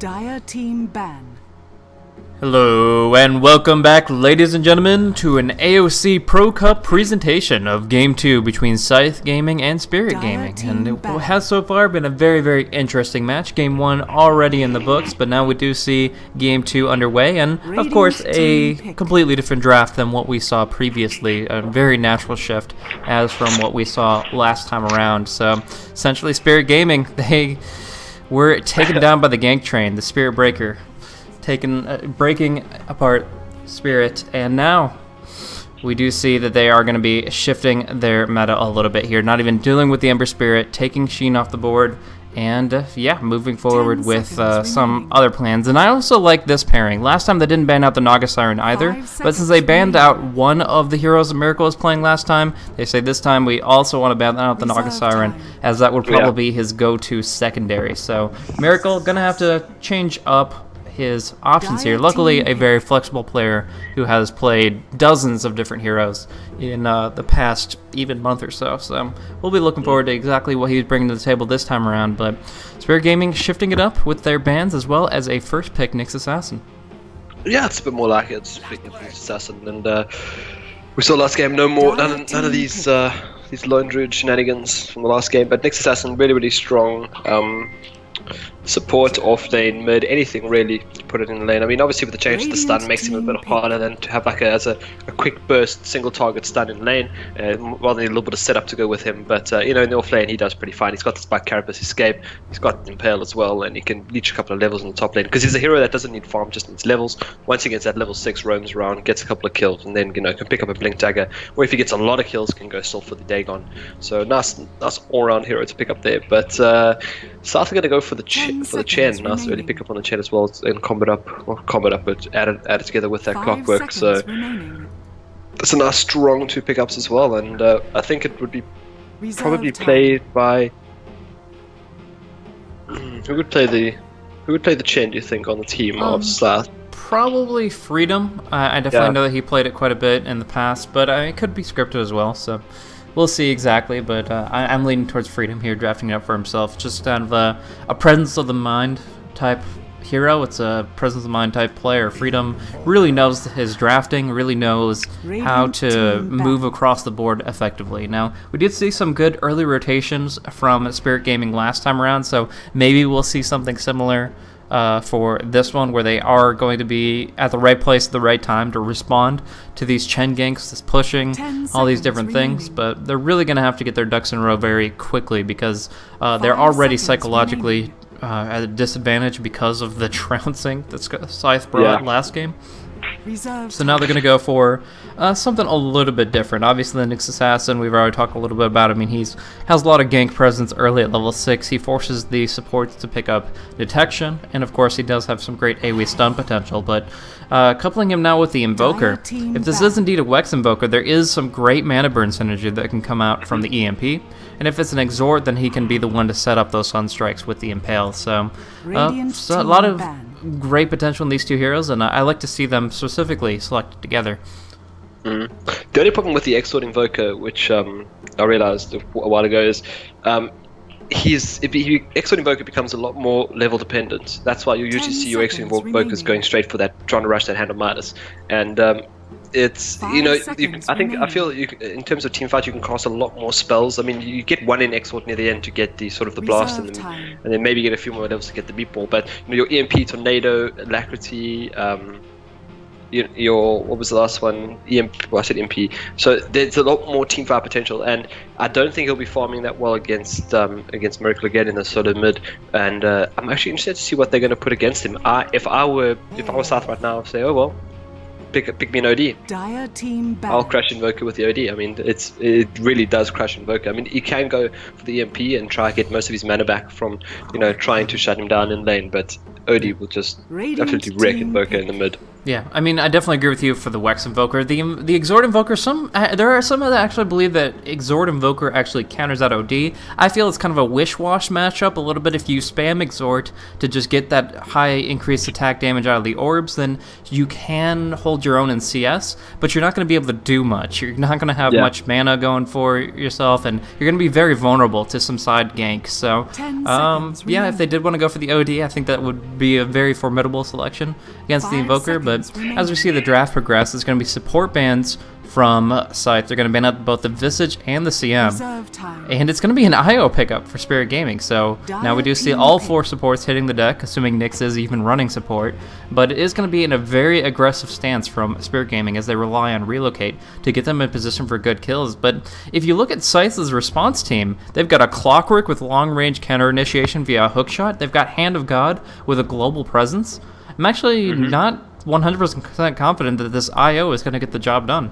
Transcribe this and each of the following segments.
Dire team ban. Hello and welcome back, ladies and gentlemen, to an AOC Pro Cup presentation of Game 2 between Scythe Gaming and Spirit Gaming. And it has so far been a very interesting match. Game 1 already in the books, but now we do see Game 2 underway, and of course a completely different draft than what we saw previously. A very natural shift as from what we saw last time around. So essentially Spirit Gaming, they were taken down by the gank train, the Spirit Breaker. Breaking apart Spirit, and now we do see that they are going to be shifting their meta a little bit here, not even dealing with the Ember Spirit, taking Sheen off the board, and yeah, moving forward with some other plans. And I also like this pairing. Last time they didn't ban out the Naga Siren either, but since they banned out one of the heroes that Miracle was playing last time, they say this time we also want to ban out the Naga Siren, as that would probably be his go-to secondary. So Miracle gonna have to change up his options here. Luckily, a very flexible player who has played dozens of different heroes in the past even month or so. So we'll be looking forward to exactly what he's bringing to the table this time around. But Spirit Gaming shifting it up with their bans as well as a first pick Nyx Assassin. Yeah, it's a bit more like it. It's picking Nyx Assassin, and we saw last game none of these Lone Druid shenanigans from the last game. But Nyx Assassin really strong. Support, off lane, mid, anything really to put it in the lane. I mean, obviously with the change to the stun makes him a bit harder than to have like a quick burst single target stun in lane. Rather need a little bit of setup to go with him, but you know, in the off lane he does pretty fine. He's got the Spike Carapace escape, he's got Impale as well, and he can reach a couple of levels in the top lane because he's a hero that doesn't need farm, just needs levels. Once he gets that level 6, roams around, gets a couple of kills, and then, you know, can pick up a Blink Dagger, or if he gets a lot of kills can go still for the Dagon. So nice all-round hero to pick up there. But Scythe are going to go for the Chen. Nice early pick up on the Chen as well, and combat up, but add it together with that Clockwork. So it's a nice strong 2 pickups as well, and I think it would be probably played by who would play the Chen, do you think, on the team of Scythe? Probably Freedom. I definitely know that he played it quite a bit in the past, but it could be scripted as well, so we'll see exactly. But I'm leaning towards Freedom here, drafting it up for himself. Just kind of a presence of the mind type hero. It's a presence of mind type player. Freedom really knows his drafting, really knows how to move across the board effectively. Now, we did see some good early rotations from Spirit Gaming last time around, so maybe we'll see something similar for this one, where they are going to be at the right place at the right time to respond to these Chen ganks, this pushing, all these different things. But they're really going to have to get their ducks in a row very quickly, because they're already psychologically at a disadvantage because of the trouncing that Scythe brought last game. So now they're going to go for something a little bit different. Obviously, the Nyx Assassin, we've already talked a little bit about. I mean, has a lot of gank presence early at level 6. He forces the supports to pick up detection, and of course, he does have some great AoE stun potential. But coupling him now with the Invoker, if this is indeed a Wex Invoker, there is some great mana burn synergy that can come out from the EMP. And if it's an Exhort, then he can be the one to set up those Sunstrikes with the Impale. So a lot of great potential in these 2 heroes, and I like to see them specifically selected together. The only problem with the Exhort Invoker, which I realized a while ago, is Exhort Invoker becomes a lot more level dependent. That's why you usually see your Exhort Invokers going straight for that, trying to rush that Hand of Midas. And it's, you know, I feel in terms of team fight you can cast a lot more spells. I mean, you get 1 in Exhort near the end to get the sort of the blast, and then maybe get a few more levels to get the meatball. But you know, your EMP, Tornado, Alacrity, your what was the last one? EMP. Well, I said EMP. So there's a lot more team fight potential, and I don't think he'll be farming that well against Miracle again in the sort of mid. And I'm actually interested to see what they're going to put against him. If I was Scythe right now, I'd say, oh well, pick me an OD. I'll crash Invoker with the OD. I mean, it really does crash Invoker. I mean, he can go for the EMP and try to get most of his mana back from, you know, trying to shut him down in lane, but OD will just absolutely wreck Invoker in the mid. Yeah, I mean, I definitely agree with you for the Wex Invoker. The Exhort Invoker, there are some that actually believe that Exhort Invoker actually counters out OD. I feel it's kind of a wish-wash matchup a little bit. If you spam Exhort to just get that high increased attack damage out of the orbs, then you can hold your own in CS, but you're not going to be able to do much. You're not going to have much mana going for yourself, and you're going to be very vulnerable to some side ganks. So, yeah, if they did want to go for the OD, I think that would be a very formidable selection against the Invoker, but as we see the draft progress, there's going to be support bans from Scythe. They're going to ban out both the Visage and the CM. And it's going to be an IO pickup for Spirit Gaming. So now we do see all 4 supports hitting the deck, assuming Nyx is even running support. But it is going to be in a very aggressive stance from Spirit Gaming as they rely on Relocate to get them in position for good kills. But if you look at Scythe's response team, they've got a Clockwork with long-range counter initiation via a hookshot. They've got Hand of God with a global presence. I'm actually not 100% confident that this IO is going to get the job done.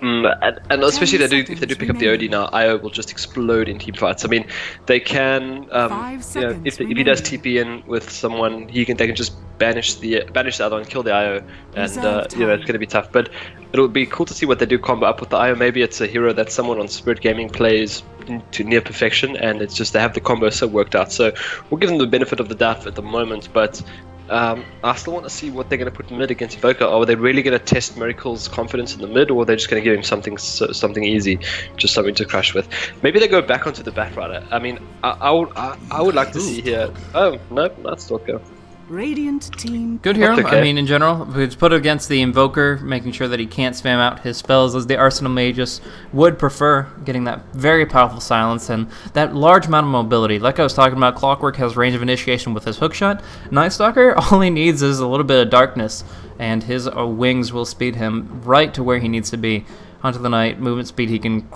And especially if they do pick up the OD now, IO will just explode in team fights. I mean, they can, if he does TP in with someone, they can just banish the other and kill the IO, and it's going to be tough. But it'll be cool to see what they do combo up with the IO. Maybe it's a hero that someone on Spirit Gaming plays to near perfection, and it's just they have the combo so worked out. So we'll give them the benefit of the doubt at the moment, but I still want to see what they're going to put mid against Invoker. Are they really going to test Miracle's confidence in the mid, or are they just going to give him something easy, just something to crush with? Maybe they go back onto the Batrider. I mean, I would like to see here. Oh no, not Stalker. Radiant team. Good hero. Okay. I mean, in general, it's put against the Invoker, making sure that he can't spam out his spells, as the Arsenal Magus would prefer, getting that very powerful silence and that large amount of mobility. Like I was talking about, Clockwork has range of initiation with his hookshot. Night Stalker, all he needs is a little bit of darkness, and his wings will speed him right to where he needs to be. Onto the night, movement speed, he can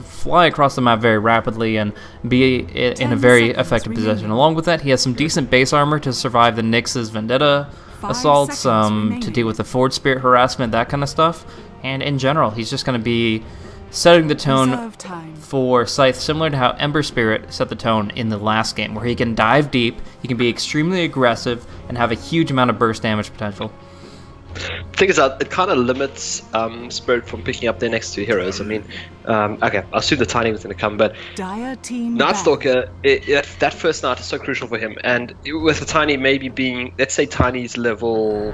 fly across the map very rapidly and be in a very effective position. Along with that, he has some decent base armor to survive the Nyx's Vendetta assaults, to deal with the Forge Spirit harassment, that kind of stuff. And in general, he's just going to be setting the tone for Scythe, similar to how Ember Spirit set the tone in the last game, where he can dive deep, he can be extremely aggressive, and have a huge amount of burst damage potential. The thing is that it kind of limits Spirit from picking up their next 2 heroes. I mean, okay, I'll assume the Tiny was going to come, but Night Stalker, that first Night is so crucial for him, and with the Tiny maybe being, let's say Tiny's level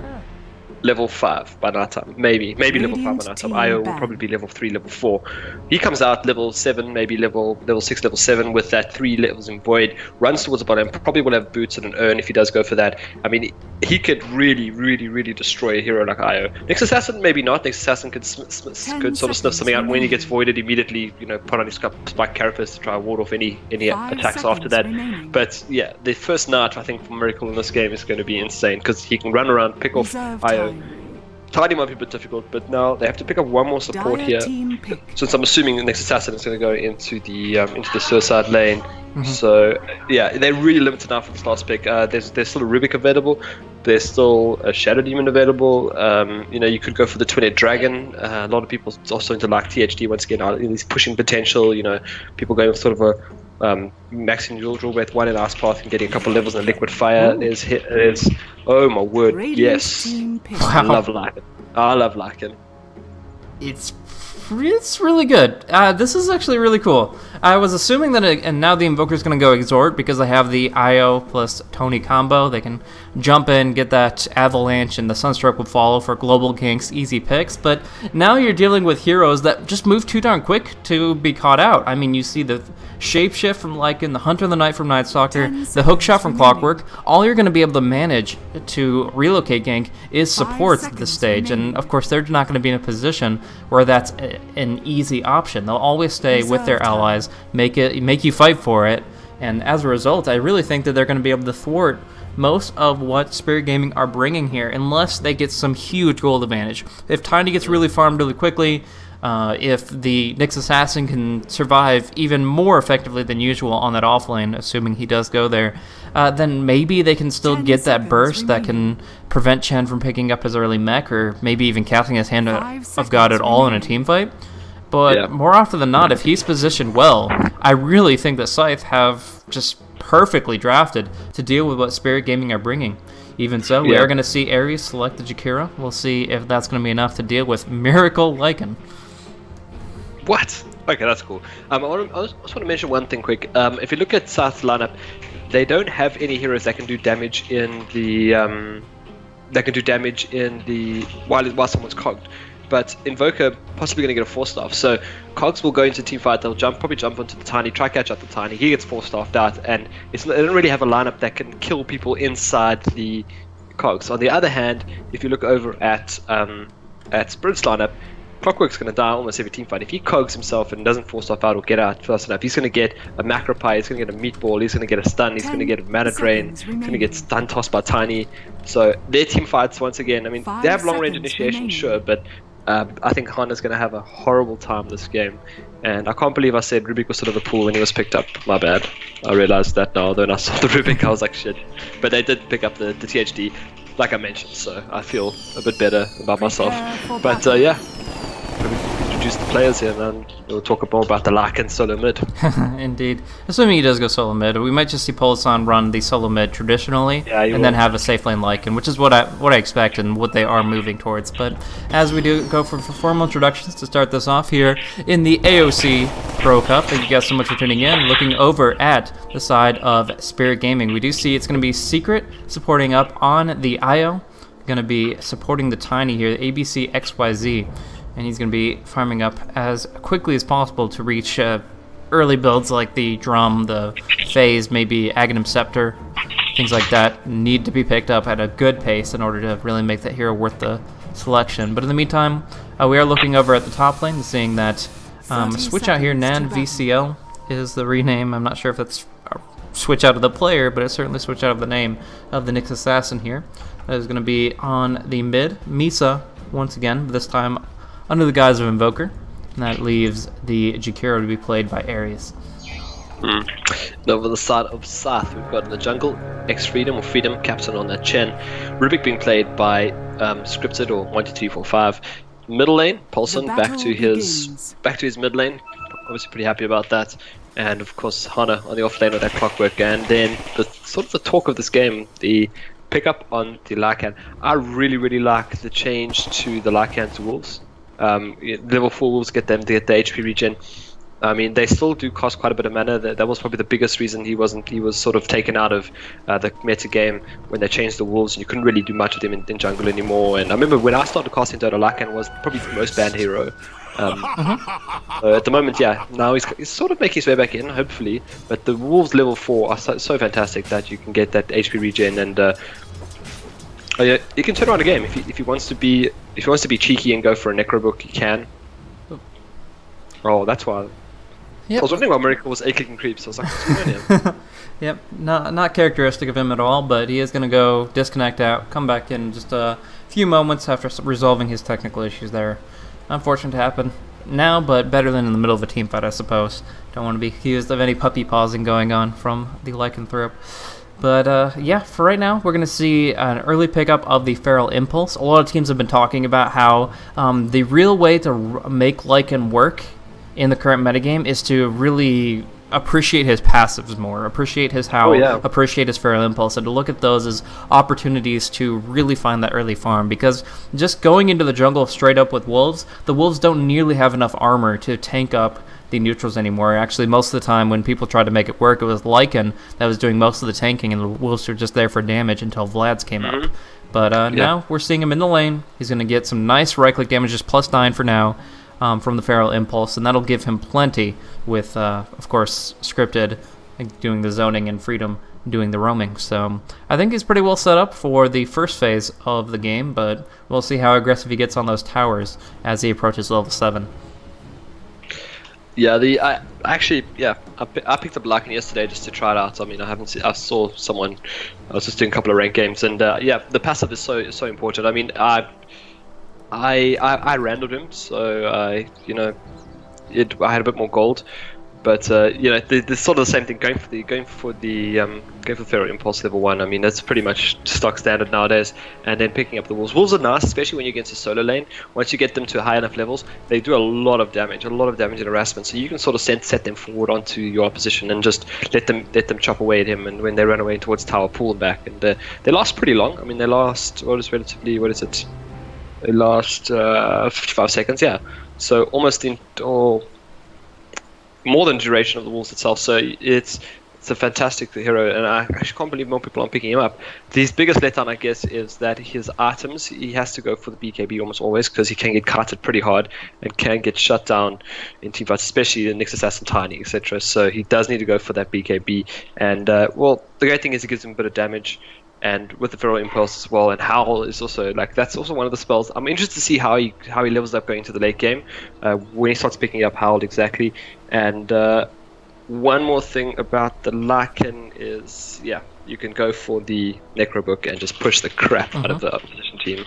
5 by night time, maybe level 5 by night time. IO will probably be level 3, level 4. He comes out level 7, maybe level 6, level 7 with that 3 levels in Void, runs towards the bottom, probably will have boots and an urn if he does go for that. I mean, he could really destroy a hero like IO. Nyx Assassin, maybe not. Nyx Assassin could sort of sniff something out when he gets voided, immediately, put on his spike carapace to try and ward off any attacks after that. But yeah, the first Night I think for Miracle in this game is going to be insane, because he can run around, pick off IO. Tiny might be a bit difficult, but now they have to pick up one more support here. Since I'm assuming the next assassin is going to go into the suicide lane. So yeah, they're really limited now for this last pick. There's still a Rubik available. There's still a Shadow Demon available. You could go for the Twin-Head Dragon. A lot of people are starting to like THD once again. He's pushing potential. People going with sort of a maxing dual with 1 in Ice Path and getting a couple levels in Liquid Fire. There's oh my word, yes. Wow. I love Lycan. It's really good. This is actually really cool. I was assuming that, and now the Invoker's going to go Exhort because they have the IO plus Tony combo. They can jump in, get that Avalanche, and the Sunstroke will follow for global ganks, easy picks. But now you're dealing with heroes that just move too darn quick to be caught out. I mean, you see the Shapeshift from Lycan, the Hunter of the Night from Night Stalker, the Hookshot from Clockwork. All you're going to be able to manage to relocate gank is supports at this stage, and of course they're not going to be in a position where that's an easy option. They'll always stay with their allies, make you fight for it, and as a result, I really think that they're going to be able to thwart most of what Spirit Gaming are bringing here, unless they get some huge gold advantage. If Tiny gets really farmed really quickly, if the Nyx Assassin can survive even more effectively than usual on that offlane, assuming he does go there, then maybe they can still get that burst that can prevent Chen from picking up his early mech, or maybe even casting his Hand of God at all in a team fight. But more often than not, if he's positioned well, I really think that Scythe have just perfectly drafted to deal with what Spirit Gaming are bringing. Even so, we are going to see Ares select the Jakira. We'll see if that's going to be enough to deal with Miracle Lycan. What? Okay, that's cool. I just want to mention one thing quick. If you look at Scythe's lineup, they don't have any heroes that can do damage in the while someone's cogged. But Invoker possibly going to get a 4-staff. So Cogs will go into team fight. They'll probably jump onto the Tiny, try catch out the Tiny. He gets 4-staffed out, and they don't really have a lineup that can kill people inside the Cogs. On the other hand, if you look over at Spirit's lineup, Clockwork's going to die almost every team fight. If he cogs himself and doesn't 4-staff out or get out fast enough, he's going to get a macro pie, he's going to get a meatball, he's going to get a stun, he's going to get a mana drain, he's going to get stun tossed by Tiny. So their team fights, once again, I mean, they have long range initiation, sure, but I think Hana's going to have a horrible time this game. And I can't believe I said Rubik was sort of the pool when he was picked up. My bad. I realized that now. When I saw the Rubik, I was like, shit. But they did pick up the THD, like I mentioned, so I feel a bit better about myself. But yeah. Introduce the players here, and then we'll talk more about the Lycan solo mid. Indeed. Assuming he does go solo mid, we might just see Polisan run the solo mid traditionally, and then have a safe lane Lycan, which is what I expect and what they are moving towards. But as we do go for formal introductions to start this off here in the AOC Pro Cup, thank you guys so much for tuning in. Looking over at the side of Spirit Gaming, we do see it's going to be Secret supporting up on the IO, going to be supporting the Tiny here, the ABC XYZ. And he's going to be farming up as quickly as possible to reach early builds like the Drum, the Phase, maybe Aghanim Scepter, things like that need to be picked up at a good pace in order to really make that hero worth the selection. But in the meantime, we are looking over at the top lane, seeing that switch out here, Nan VCL is the rename. I'm not sure if that's a switch out of the player, but it's certainly switch out of the name of the Nyx Assassin here. That is going to be on the mid. Misa, once again, this time under the guise of Invoker, and that leaves the Jakiro to be played by Ares. And over the side of Scythe, we've got in the jungle X-Freedom or Freedom, Captain on that Chen. Rubik being played by Scripted or 12345. Middle lane, Paulson back to his mid lane. Obviously pretty happy about that. And of course Hana on the off lane with that Clockwork. And then the sort of the talk of this game, the pick up on the Lycan. I really like the change to the Lycan's Wolves. Level 4 Wolves get the HP regen. I mean, they still do cost quite a bit of mana. That was probably the biggest reason he was sort of taken out of the meta game when they changed the Wolves, and you couldn't really do much with him in jungle anymore. And I remember when I started casting Dota, Lycan was probably the most banned hero. So at the moment, yeah, now he's sort of making his way back in, hopefully. But the Wolves level 4 are so fantastic that you can get that HP regen, and yeah, you can turn around a game if he wants to be cheeky and go for a Necrobook. He can. Oh, that's why. Yep. I was wondering why Miracle was A-clicking creeps. I was like, what's going on? Yep, not characteristic of him at all, but he is going to go disconnect out, come back in just a few moments after resolving his technical issues there. Unfortunate to happen now, but better than in the middle of a team fight, I suppose. Don't want to be accused of any puppy pausing going on from the Lycanthrope. But yeah, for right now, we're going to see an early pickup of the Feral Impulse. A lot of teams have been talking about how the real way to make Lycan work in the current metagame is to really appreciate his passives more, appreciate his appreciate his Feral Impulse, and to look at those as opportunities to really find that early farm. Because just going into the jungle straight up with Wolves, the Wolves don't nearly have enough armor to tank up the neutrals anymore. Actually, most of the time when people tried to make it work, it was Lycan that was doing most of the tanking, and the Wolves were just there for damage until Vlad's came up. But now we're seeing him in the lane. He's going to get some nice right-click damage, just +9 for now, from the Feral Impulse, and that'll give him plenty with, of course, Scripted doing the zoning and Freedom doing the roaming. So I think he's pretty well set up for the first phase of the game, but we'll see how aggressive he gets on those towers as he approaches level 7. Yeah, I picked up Lycan yesterday just to try it out. I mean, I saw someone. I was just doing a couple of ranked games, and yeah, the passive is so important. I mean, I randomed him, so I had a bit more gold. But you know, there's sort of the same thing going for the Feral Impulse level 1. I mean, that's pretty much stock standard nowadays. And then picking up the wolves. Wolves are nice, especially when you get to solo lane. Once you get them to high enough levels, they do a lot of damage and harassment. So you can sort of set them forward onto your opposition and just let them chop away at him. And when they run away towards tower, pull them back. And they last pretty long. I mean, they last They last 55 seconds, yeah. So almost more than duration of the wolves itself. So it's a fantastic hero, and I actually can't believe more people aren't picking him up. His biggest letdown, I guess, is that his items, he has to go for the BKB almost always, because he can get kited pretty hard and can get shut down in teamfights, especially the Nyx Assassin, Tiny, etc. So he does need to go for that BKB. And well, the great thing is it gives him a bit of damage. And with the Feral Impulse as well, and Howl is also that's also one of the spells. I'm interested to see how he levels up going into the late game when he starts picking up Howl exactly. And one more thing about the Lycan is, yeah, you can go for the Necro Book and just push the crap out of the opposition team.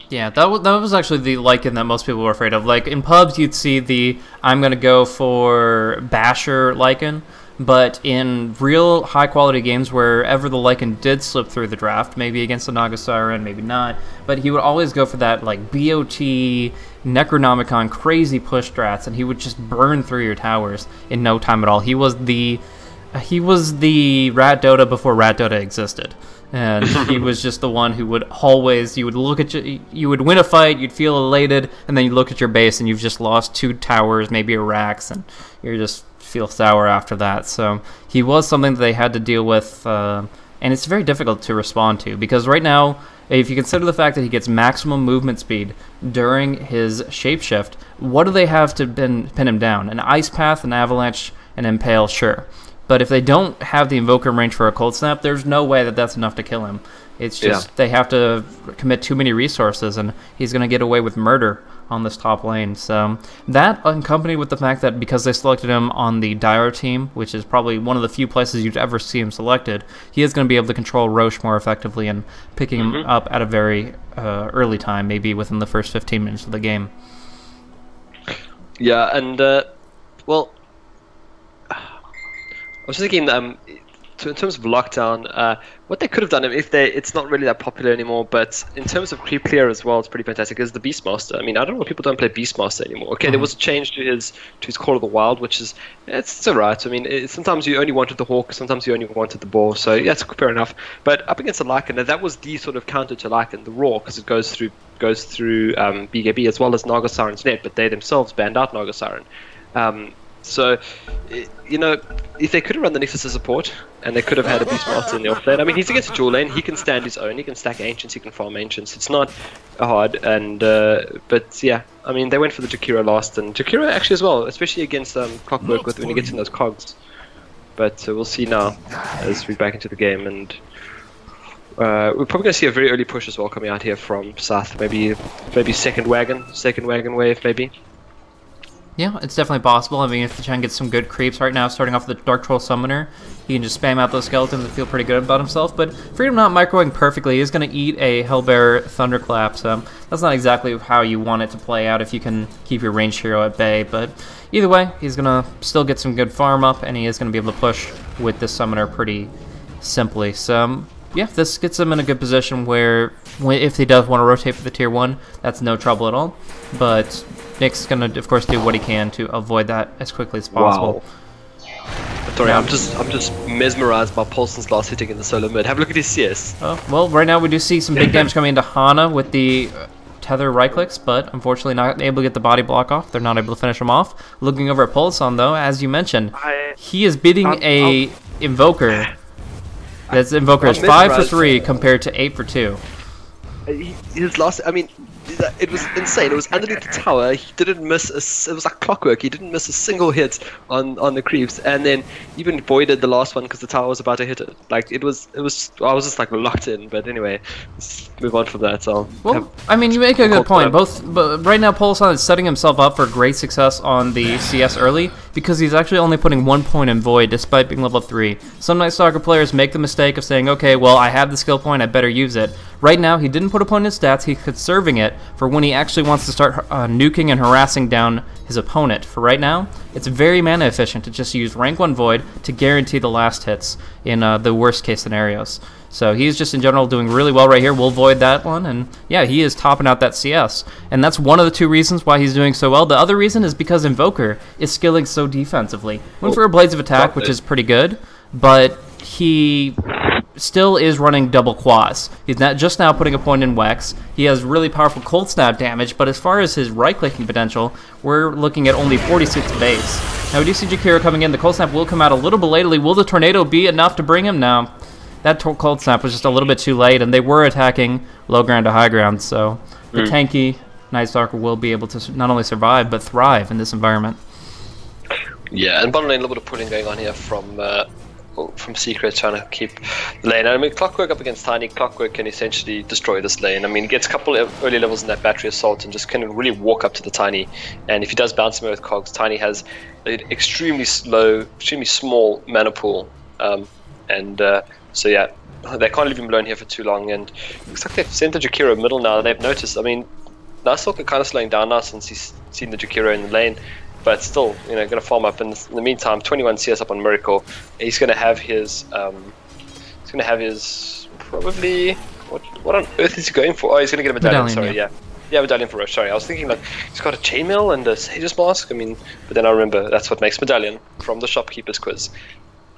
Yeah, that was actually the Lycan that most people were afraid of. Like in pubs, you'd see the I'm gonna go for Basher Lycan. But in real high-quality games, wherever the Lycan did slip through the draft, maybe against the Naga Siren, maybe not, but he would always go for that like BOT, Necronomicon, crazy push strats, and he would just burn through your towers in no time at all. He was the Rat Dota before Rat Dota existed. And he was just the one who would always, you would win a fight, you'd feel elated, and then you look at your base and you've just lost 2 towers, maybe a Rax, and you're just feel sour after that. So he was something that they had to deal with, and it's very difficult to respond to, because right now, if you consider the fact that he gets maximum movement speed during his shapeshift, what do they have to pin him down? An Ice Path, an Avalanche, an Impale, sure. But if they don't have the Invoker range for a Cold Snap, there's no way that that's enough to kill him. It's just they have to commit too many resources, and he's going to get away with murder on this top lane. So that, accompanied with the fact that because they selected him on the Dire team, which is probably one of the few places you'd ever see him selected, he is going to be able to control Roche more effectively and picking him up at a very early time, maybe within the first 15 minutes of the game. Yeah, and well, I was thinking, in terms of lockdown, what they could have done it's not really that popular anymore, but in terms of creep clear as well, it's pretty fantastic. Is the Beastmaster. I mean, I don't know why people don't play Beastmaster anymore. Okay, there was a change to his Call of the Wild, which is it's alright. I mean, sometimes you only wanted the Hawk, sometimes you only wanted the Boar, so yeah, it's fair enough. But up against the Lycan, that was the sort of counter to Lycan, the Roar, because it goes through BKB as well as Naga Siren's net, but they themselves banned out Naga Siren. So, you know, if they could have run the Nexus as support, and they could have had a Beastmaster in the offlane. I mean, he's against a dual lane, he can stand his own, he can stack Ancients, he can farm Ancients. It's not hard, and but yeah, I mean, they went for the Jakiro last, and Jakiro actually as well, especially against Clockwork when he gets in those cogs. But we'll see now as we're back into the game, and we're probably going to see a very early push as well coming out here from Scythe. Maybe second wagon wave, maybe. Yeah, it's definitely possible. I mean, if the Chen gets some good creeps right now, starting off with the Dark Troll Summoner, he can just spam out those skeletons and feel pretty good about himself. But Freedom not microwing perfectly. He's going to eat a Hellbear Thunderclap, so that's not exactly how you want it to play out if you can keep your ranged hero at bay. But either way, he's going to still get some good farm up, and he is going to be able to push with this Summoner pretty simply. So yeah, this gets him in a good position where if he does want to rotate for the tier 1, that's no trouble at all. But Nick's gonna, of course, do what he can to avoid that as quickly as possible. Wow. Sorry, I'm just mesmerized by Paulson's last hitting in the solo mid. Have a look at his CS. Oh, well, right now we do see some big damage coming into Hana with the tether right clicks, but unfortunately not able to get the body block off. They're not able to finish him off. Looking over at Pulson, though, as you mentioned, he is beating a Invoker. That Invoker is 5 for 3 compared to 8 for 2. His last, I mean, it was insane. It was underneath the tower. He didn't miss it was like clockwork. He didn't miss a single hit on the creeps, and then even voided the last one because the tower was about to hit it. Like it was. I was just like locked in. But anyway, let's move on from that. So I mean, you make a good point. But right now, Pulson is setting himself up for great success on the CS early. because he's actually only putting 1 point in Void despite being level 3. Some Night Stalker players make the mistake of saying, okay, well, I have the skill point, I better use it. Right now, he didn't put a point in his stats, he's conserving it for when he actually wants to start nuking and harassing down his opponent. For right now, it's very mana efficient to just use rank 1 Void to guarantee the last hits in the worst case scenarios. So he's just in general doing really well right here. We'll void that one, and yeah, he is topping out that CS. And that's one of the 2 reasons why he's doing so well. The other reason is because Invoker is skilling so defensively. Went for a Blades of Attack, which is pretty good, but he still is running double quas. He's not just now putting a point in Wex. He has really powerful cold snap damage, but as far as his right-clicking potential, we're looking at only 46 base. Now we do see Jakiro coming in. The cold snap will come out a little belatedly. Will the tornado be enough to bring him? No. That cold snap was just a little bit too late, and they were attacking low ground to high ground, so the tanky Night Stalker will be able to not only survive, but thrive in this environment. Yeah, and bottom lane, a little bit of pulling going on here from Secret, trying to keep the lane. I mean, Clockwork up against Tiny. Clockwork can essentially destroy this lane. I mean, gets a couple of early levels in that battery assault and just can really walk up to the Tiny. And if he does bounce him with cogs, Tiny has an extremely small mana pool. So yeah, they can't leave him alone here for too long, and looks like they've sent the Jakiro middle now. They've noticed. I mean, Nuzlocke kind of slowing down now since he's seen the Jakiro in the lane, but still, you know, going to farm up. And in the meantime, 21 CS up on Miracle. He's going to have his, probably what on earth is he going for? Oh, he's going to get a medallion. Sorry, yeah, medallion for Roche. Sorry, I was thinking like he's got a chainmail and a Sage's mask. I mean, but then I remember that's what makes medallion from the shopkeeper's quiz.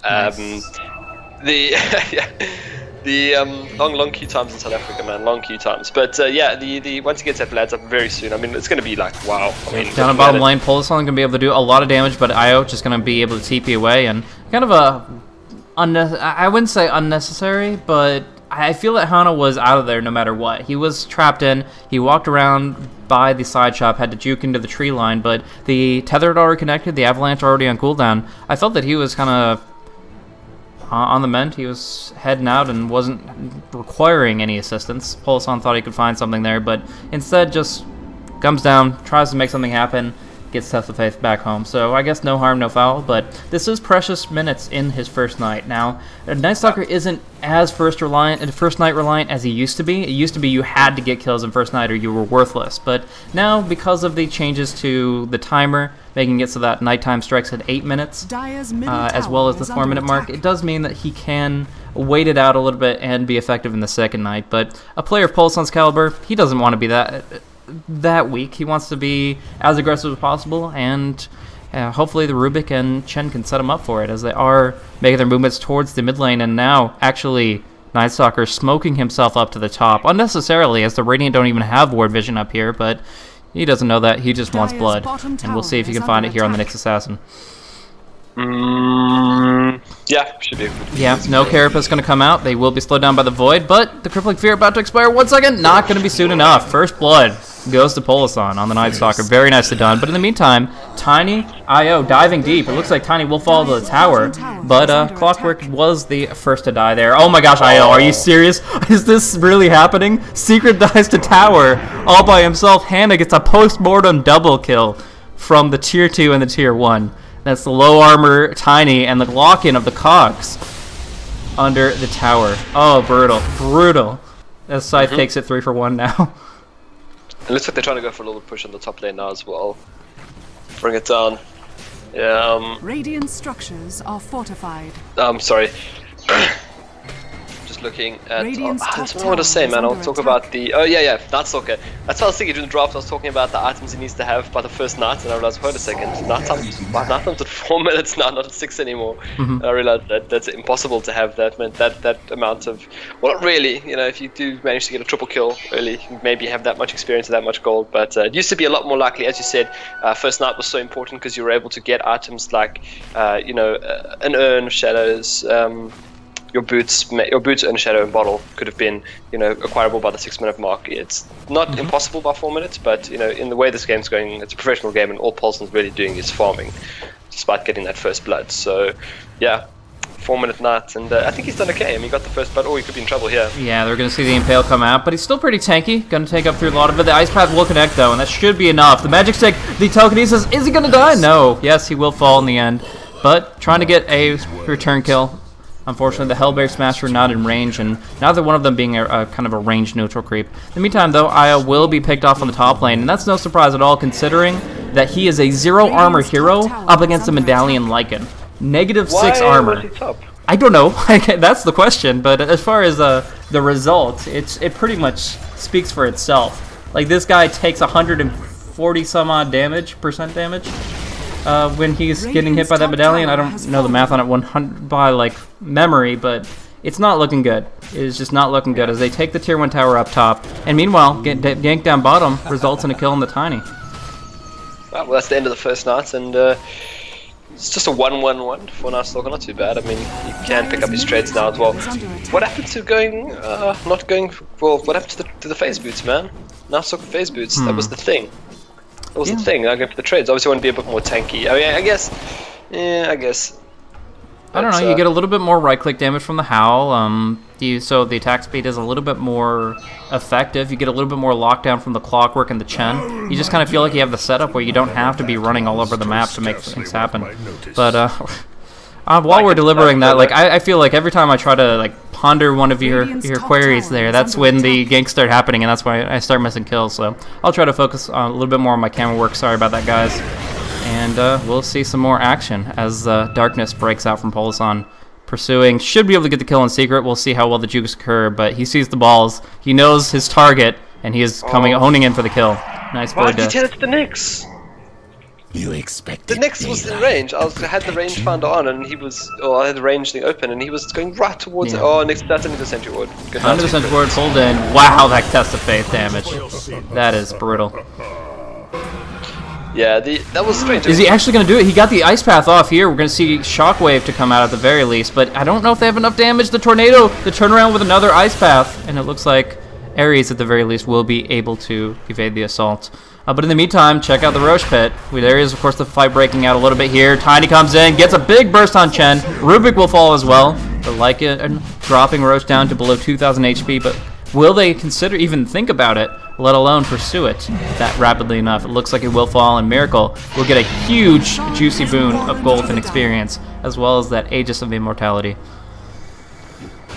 Nice. The long queue times in South Africa, man, long queue times. But yeah, the once he gets that lads up very soon, I mean, it's going to be like wow. I mean, down at bottom lane, Polisson going to be able to do a lot of damage, but IO just going to be able to TP away, and kind of I wouldn't say unnecessary, but I feel that Hana was out of there no matter what. He was trapped in. He walked around by the side shop, had to juke into the tree line, but the tether had already connected, the avalanche already on cooldown. I felt that he was kind of on the mend. He was heading out and wasn't requiring any assistance. Polisson thought he could find something there, but instead just comes down, tries to make something happen, gets Test of Faith back home. So I guess no harm, no foul, but this is precious minutes in his first night. Now, Night Stalker isn't as first night reliant as he used to be. It used to be you had to get kills in first night or you were worthless, but now because of the changes to the timer, making it so that nighttime strikes at 8 minutes, as well as the 4-minute mark, it does mean that he can wait it out a little bit and be effective in the second night. But a player of Polisson's caliber, he doesn't want to be that weak. He wants to be as aggressive as possible, and hopefully the Rubik and Chen can set him up for it as they are making their movements towards the mid lane, and now actually Night Stalker smoking himself up to the top unnecessarily, as the Radiant don't even have ward vision up here, but he doesn't know that. He just wants blood, and we'll see if he can find it here on the next Assassin. Yeah, should be. Yeah, no Carapace going to come out. They will be slowed down by the Void, but the Crippling Fear about to expire. 1 second, not going to be soon enough. First blood goes to Polisson on the Night Stalker. Very nicely done. But in the meantime, Tiny, IO diving deep. It looks like Tiny will fall to the tower, but Clockwork was the first to die there. Oh my gosh, IO, are you serious? Is this really happening? Secret dies to tower all by himself. Hannah gets a post-mortem double kill from the tier 2 and the tier 1. That's the low armor Tiny and the lock-in of the cogs under the tower. Oh, brutal. Brutal. As Scythe takes it 3 for 1 now. It looks like they're trying to go for a little push on the top lane now as well. Bring it down. Yeah, Radiant structures are fortified. Sorry. Just looking at... that's what I want to say, man. I'll talk about the... Oh, yeah, Night Stalker. That's what I was thinking during the draft. I was talking about the items he needs to have by the first night, and I realized, wait a second, night time's at 4 minutes now, not at 6 anymore. And I realized that that's impossible to have that amount of... Well, not really. You know, if you do manage to get a triple kill early, you maybe have that much experience and that much gold, but it used to be a lot more likely. As you said, first night was so important because you were able to get items like, you know, an urn, shadows, your boots and shadow and bottle could have been, you know, acquirable by the 6-minute mark. It's not impossible by 4 minutes, but you know, in the way this game's going, it's a professional game, and all Paulson's really doing is farming, despite getting that first blood. So, yeah, 4-minute night, and I think he's done okay. I mean, he got the first blood. Oh, he could be in trouble here. Yeah, they're going to see the Impale come out, but he's still pretty tanky. Going to take up through a lot of it. The Ice Path will connect, though, and that should be enough. The Magic Stick, the Telekinesis, is he going to die? No. Yes, he will fall in the end, but trying to get a return kill. Unfortunately, the Hellbear Smasher not in range, and neither one of them being a kind of a range neutral creep. In the meantime, though, Aya will be picked off on the top lane, and that's no surprise at all, considering that he is a 0 armor hero up against a Medallion Lycan. -6 armor. Why was he top? I don't know. That's the question. But as far as the result, it pretty much speaks for itself. Like, this guy takes 140 some odd percent damage when he's getting hit by that Medallion. I don't know the math on it 100 by like memory, but it's not looking good. It is just not looking good as they take the tier 1 tower up top, and meanwhile, get ganked down bottom results in a kill on the Tiny. Well, that's the end of the first night, and it's just a 1-1-1 for Nightstalker, not too bad. I mean, he can pick up his trades now as well. What happened to not going, well, what happened to the phase boots, man? Nightstalker phase boots, that was the thing. That was the thing, I go for the trades. Obviously, I want to be a bit more tanky. I mean, I guess. I don't know, you get a little bit more right-click damage from the Howl, so the attack speed is a little bit more effective. You get a little bit more lockdown from the Clockwork and the Chen. You just kind of feel like you have the setup where you don't have to be running all over the map to make things happen. But while we're deliberating that, like I feel like every time I try to like ponder one of your queries there, that's when the ganks start happening, and that's why I start missing kills. So I'll try to focus a little bit more on my camera work. Sorry about that, guys. And we'll see some more action as Darkness breaks out from Polasan. Pursuing, should be able to get the kill in secret. We'll see how well the jukes occur, but he sees the balls. He knows his target, and he is honing in for the kill. Nice bird. Why did you tell it to the Nyx? You expect the Nyx was in range. I had the rangefinder on, and he was, I had the range thing open, and he was going right towards it. Oh, Nyx, that's under the Sentry Ward. Under the Sentry Ward, pulled in. Wow, that test of faith damage. That is brutal. Yeah, that was strange. Is he actually going to do it? He got the Ice Path off here. We're going to see Shockwave to come out at the very least, but I don't know if they have enough damage. The Tornado, the turnaround with another Ice Path, and it looks like Ares at the very least will be able to evade the assault. But in the meantime, check out the Roche Pit. There is, of course, the fight breaking out a little bit here. Tiny comes in, gets a big burst on Chen. Rubik will fall as well. The Lycan dropping Roche down to below 2,000 HP, but will they consider, even think about it, let alone pursue it that rapidly enough? It looks like it will fall, and Miracle will get a huge, juicy boon of gold and experience, as well as that Aegis of Immortality.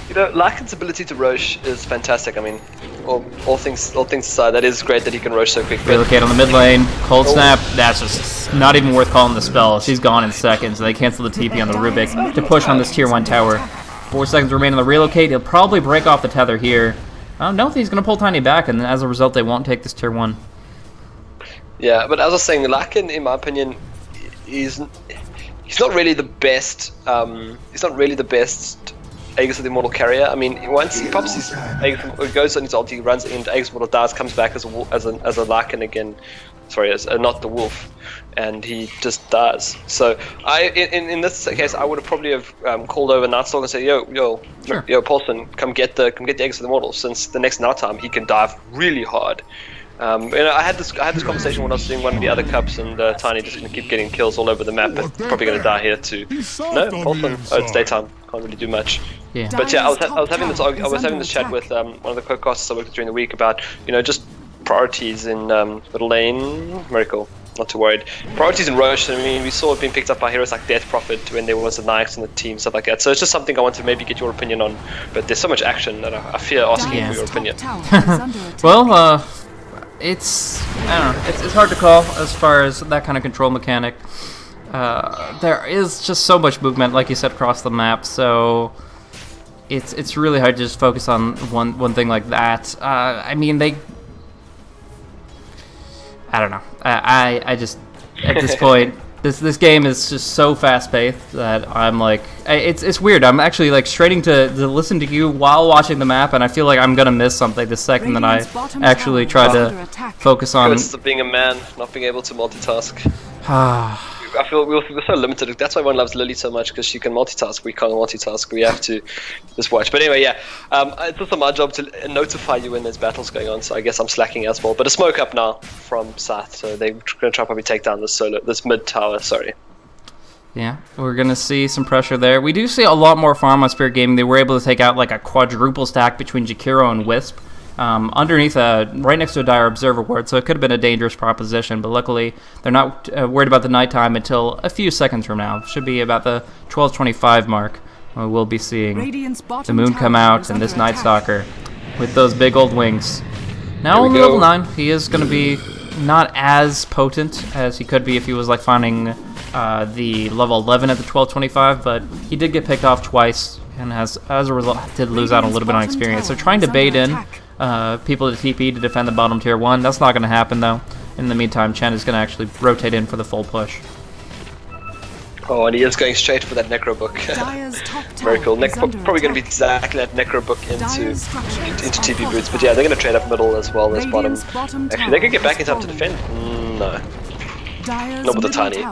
You know, Lycan's ability to Roche is fantastic. I mean, all things aside, that is great that he can Roche so quick. Relocate on the mid lane, Cold Snap, that's just not even worth calling the spell. She's gone in seconds. They cancel the TP on the Rubik to push on this tier 1 tower. 4 seconds remain on the relocate. He'll probably break off the tether here. I don't know if he's going to pull Tiny back, and as a result, they won't take this tier 1. Yeah, but as I was saying, Lycan, in my opinion, he's not really the best. He's not really the best Aegis of the Immortal carrier. I mean, once he pops his Aegis, goes on his ulti, runs into Aegis Immortal, dies, comes back as a Lycan again. Sorry, as not the Wolf, and he just dies. So in this case, I would have probably called over Nightstalker and said, yo, Paulson, come get the Aegis of the Immortal, since the next night time he can dive really hard. You know, I had this conversation when I was doing one of the other cups, and Tiny just gonna keep getting kills all over the map, but probably gonna die here too. No, Paulson. Oh, it's daytime. Can't really do much. Yeah. But yeah, I was having this chat with one of the co-casters I worked with during the week about, you know, just priorities in middle lane. Miracle, not too worried. Priorities in Roche. I mean, we saw it being picked up by heroes like Death Prophet when there was a Nyx in the team, stuff like that. So it's just something I want to maybe get your opinion on. But there's so much action that I fear asking for your opinion. Well, it's, I don't know, it's hard to call as far as that kind of control mechanic. There is just so much movement, like you said, across the map, so it's really hard to just focus on one thing like that. I mean, I don't know. I just, at this point, this game is just so fast-paced that I'm like, it's weird. I'm actually like straining to listen to you while watching the map, and I feel like I'm gonna miss something the second that I actually try to focus on. It's being a man, not being able to multitask. I feel we're so limited. That's why everyone loves Lily so much, because she can multitask. We can't multitask. We have to just watch. But anyway, yeah, it's also my job to notify you when there's battles going on. So I guess I'm slacking as well. But a smoke up now from Scythe, so they're gonna try probably take down this mid tower. Sorry. Yeah, we're going to see some pressure there. We do see a lot more farm on Spirit Gaming. They were able to take out like a quadruple stack between Jakiro and Wisp. Underneath right next to a Dire Observer ward, so it could have been a dangerous proposition, but luckily they're not worried about the nighttime until a few seconds from now. Should be about the 12:25 mark. We'll be seeing the moon come out and this Night Stalker with those big old wings. Now on level 9, he is going to be not as potent as he could be if he was like finding the level 11 at the 12:25, but he did get picked off twice and as a result did lose out a little bit on experience. They're trying to bait in people to TP to defend the bottom tier 1. That's not going to happen though. In the meantime, Chen is going to actually rotate in for the full push. Oh, and he is going straight for that Necro Book. Miracle. Probably going to be exactly that Necro Book into TP boots, but yeah, they're going to trade up middle as well as bottom. Actually, they could get back in time to defend. No. Not with the tiny.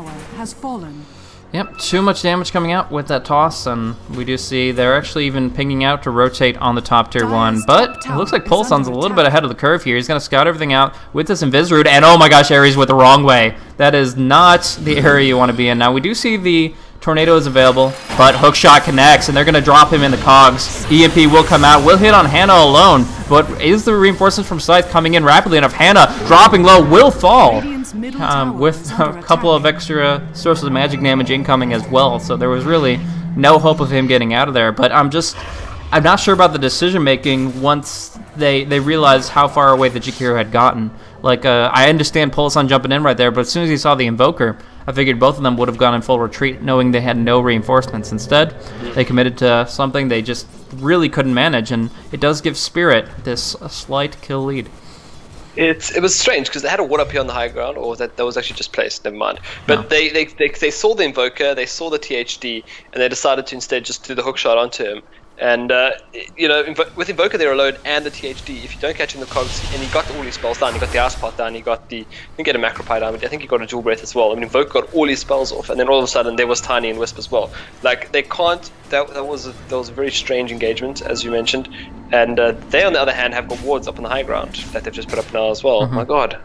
Yep, too much damage coming out with that toss, and we do see they're actually even pinging out to rotate on the top tier 1, but it looks like Pulson's a little bit ahead of the curve here. He's going to scout everything out with this Invis Root, and oh my gosh, Ares went the wrong way. That is not the area you want to be in. Now, we do see the Tornado is available, but Hookshot connects, and they're going to drop him in the cogs. EMP will come out, will hit on Hannah alone, but is the reinforcements from Scythe coming in rapidly enough? Hannah, dropping low, will fall. With a couple of extra sources of magic damage incoming as well, so there was really no hope of him getting out of there. But I'm not sure about the decision making once they realized how far away the Jakiro had gotten. Like I understand Pulson jumping in right there, but as soon as he saw the Invoker, I figured both of them would have gone in full retreat, knowing they had no reinforcements. Instead, they committed to something they just really couldn't manage, and it does give Spirit this slight kill lead. It was strange because they had a ward up here on the high ground, or that was actually just placed. Never mind. But no. they saw the Invoker, they saw the THD, and they decided to instead just do the hookshot onto him. And you know, with Invoker they're alone and the THD. If you don't catch him in the cogs, and he got all his spells down, he got the Ice Pot down, he didn't get a Macropie down, but I think he got a Dual Breath as well. I mean, Invoker got all his spells off, and then all of a sudden there was Tiny and Wisp as well. Like they can't. That was a very strange engagement, as you mentioned. And they, on the other hand, have got wards up on the high ground that they've just put up now as well. Oh my god.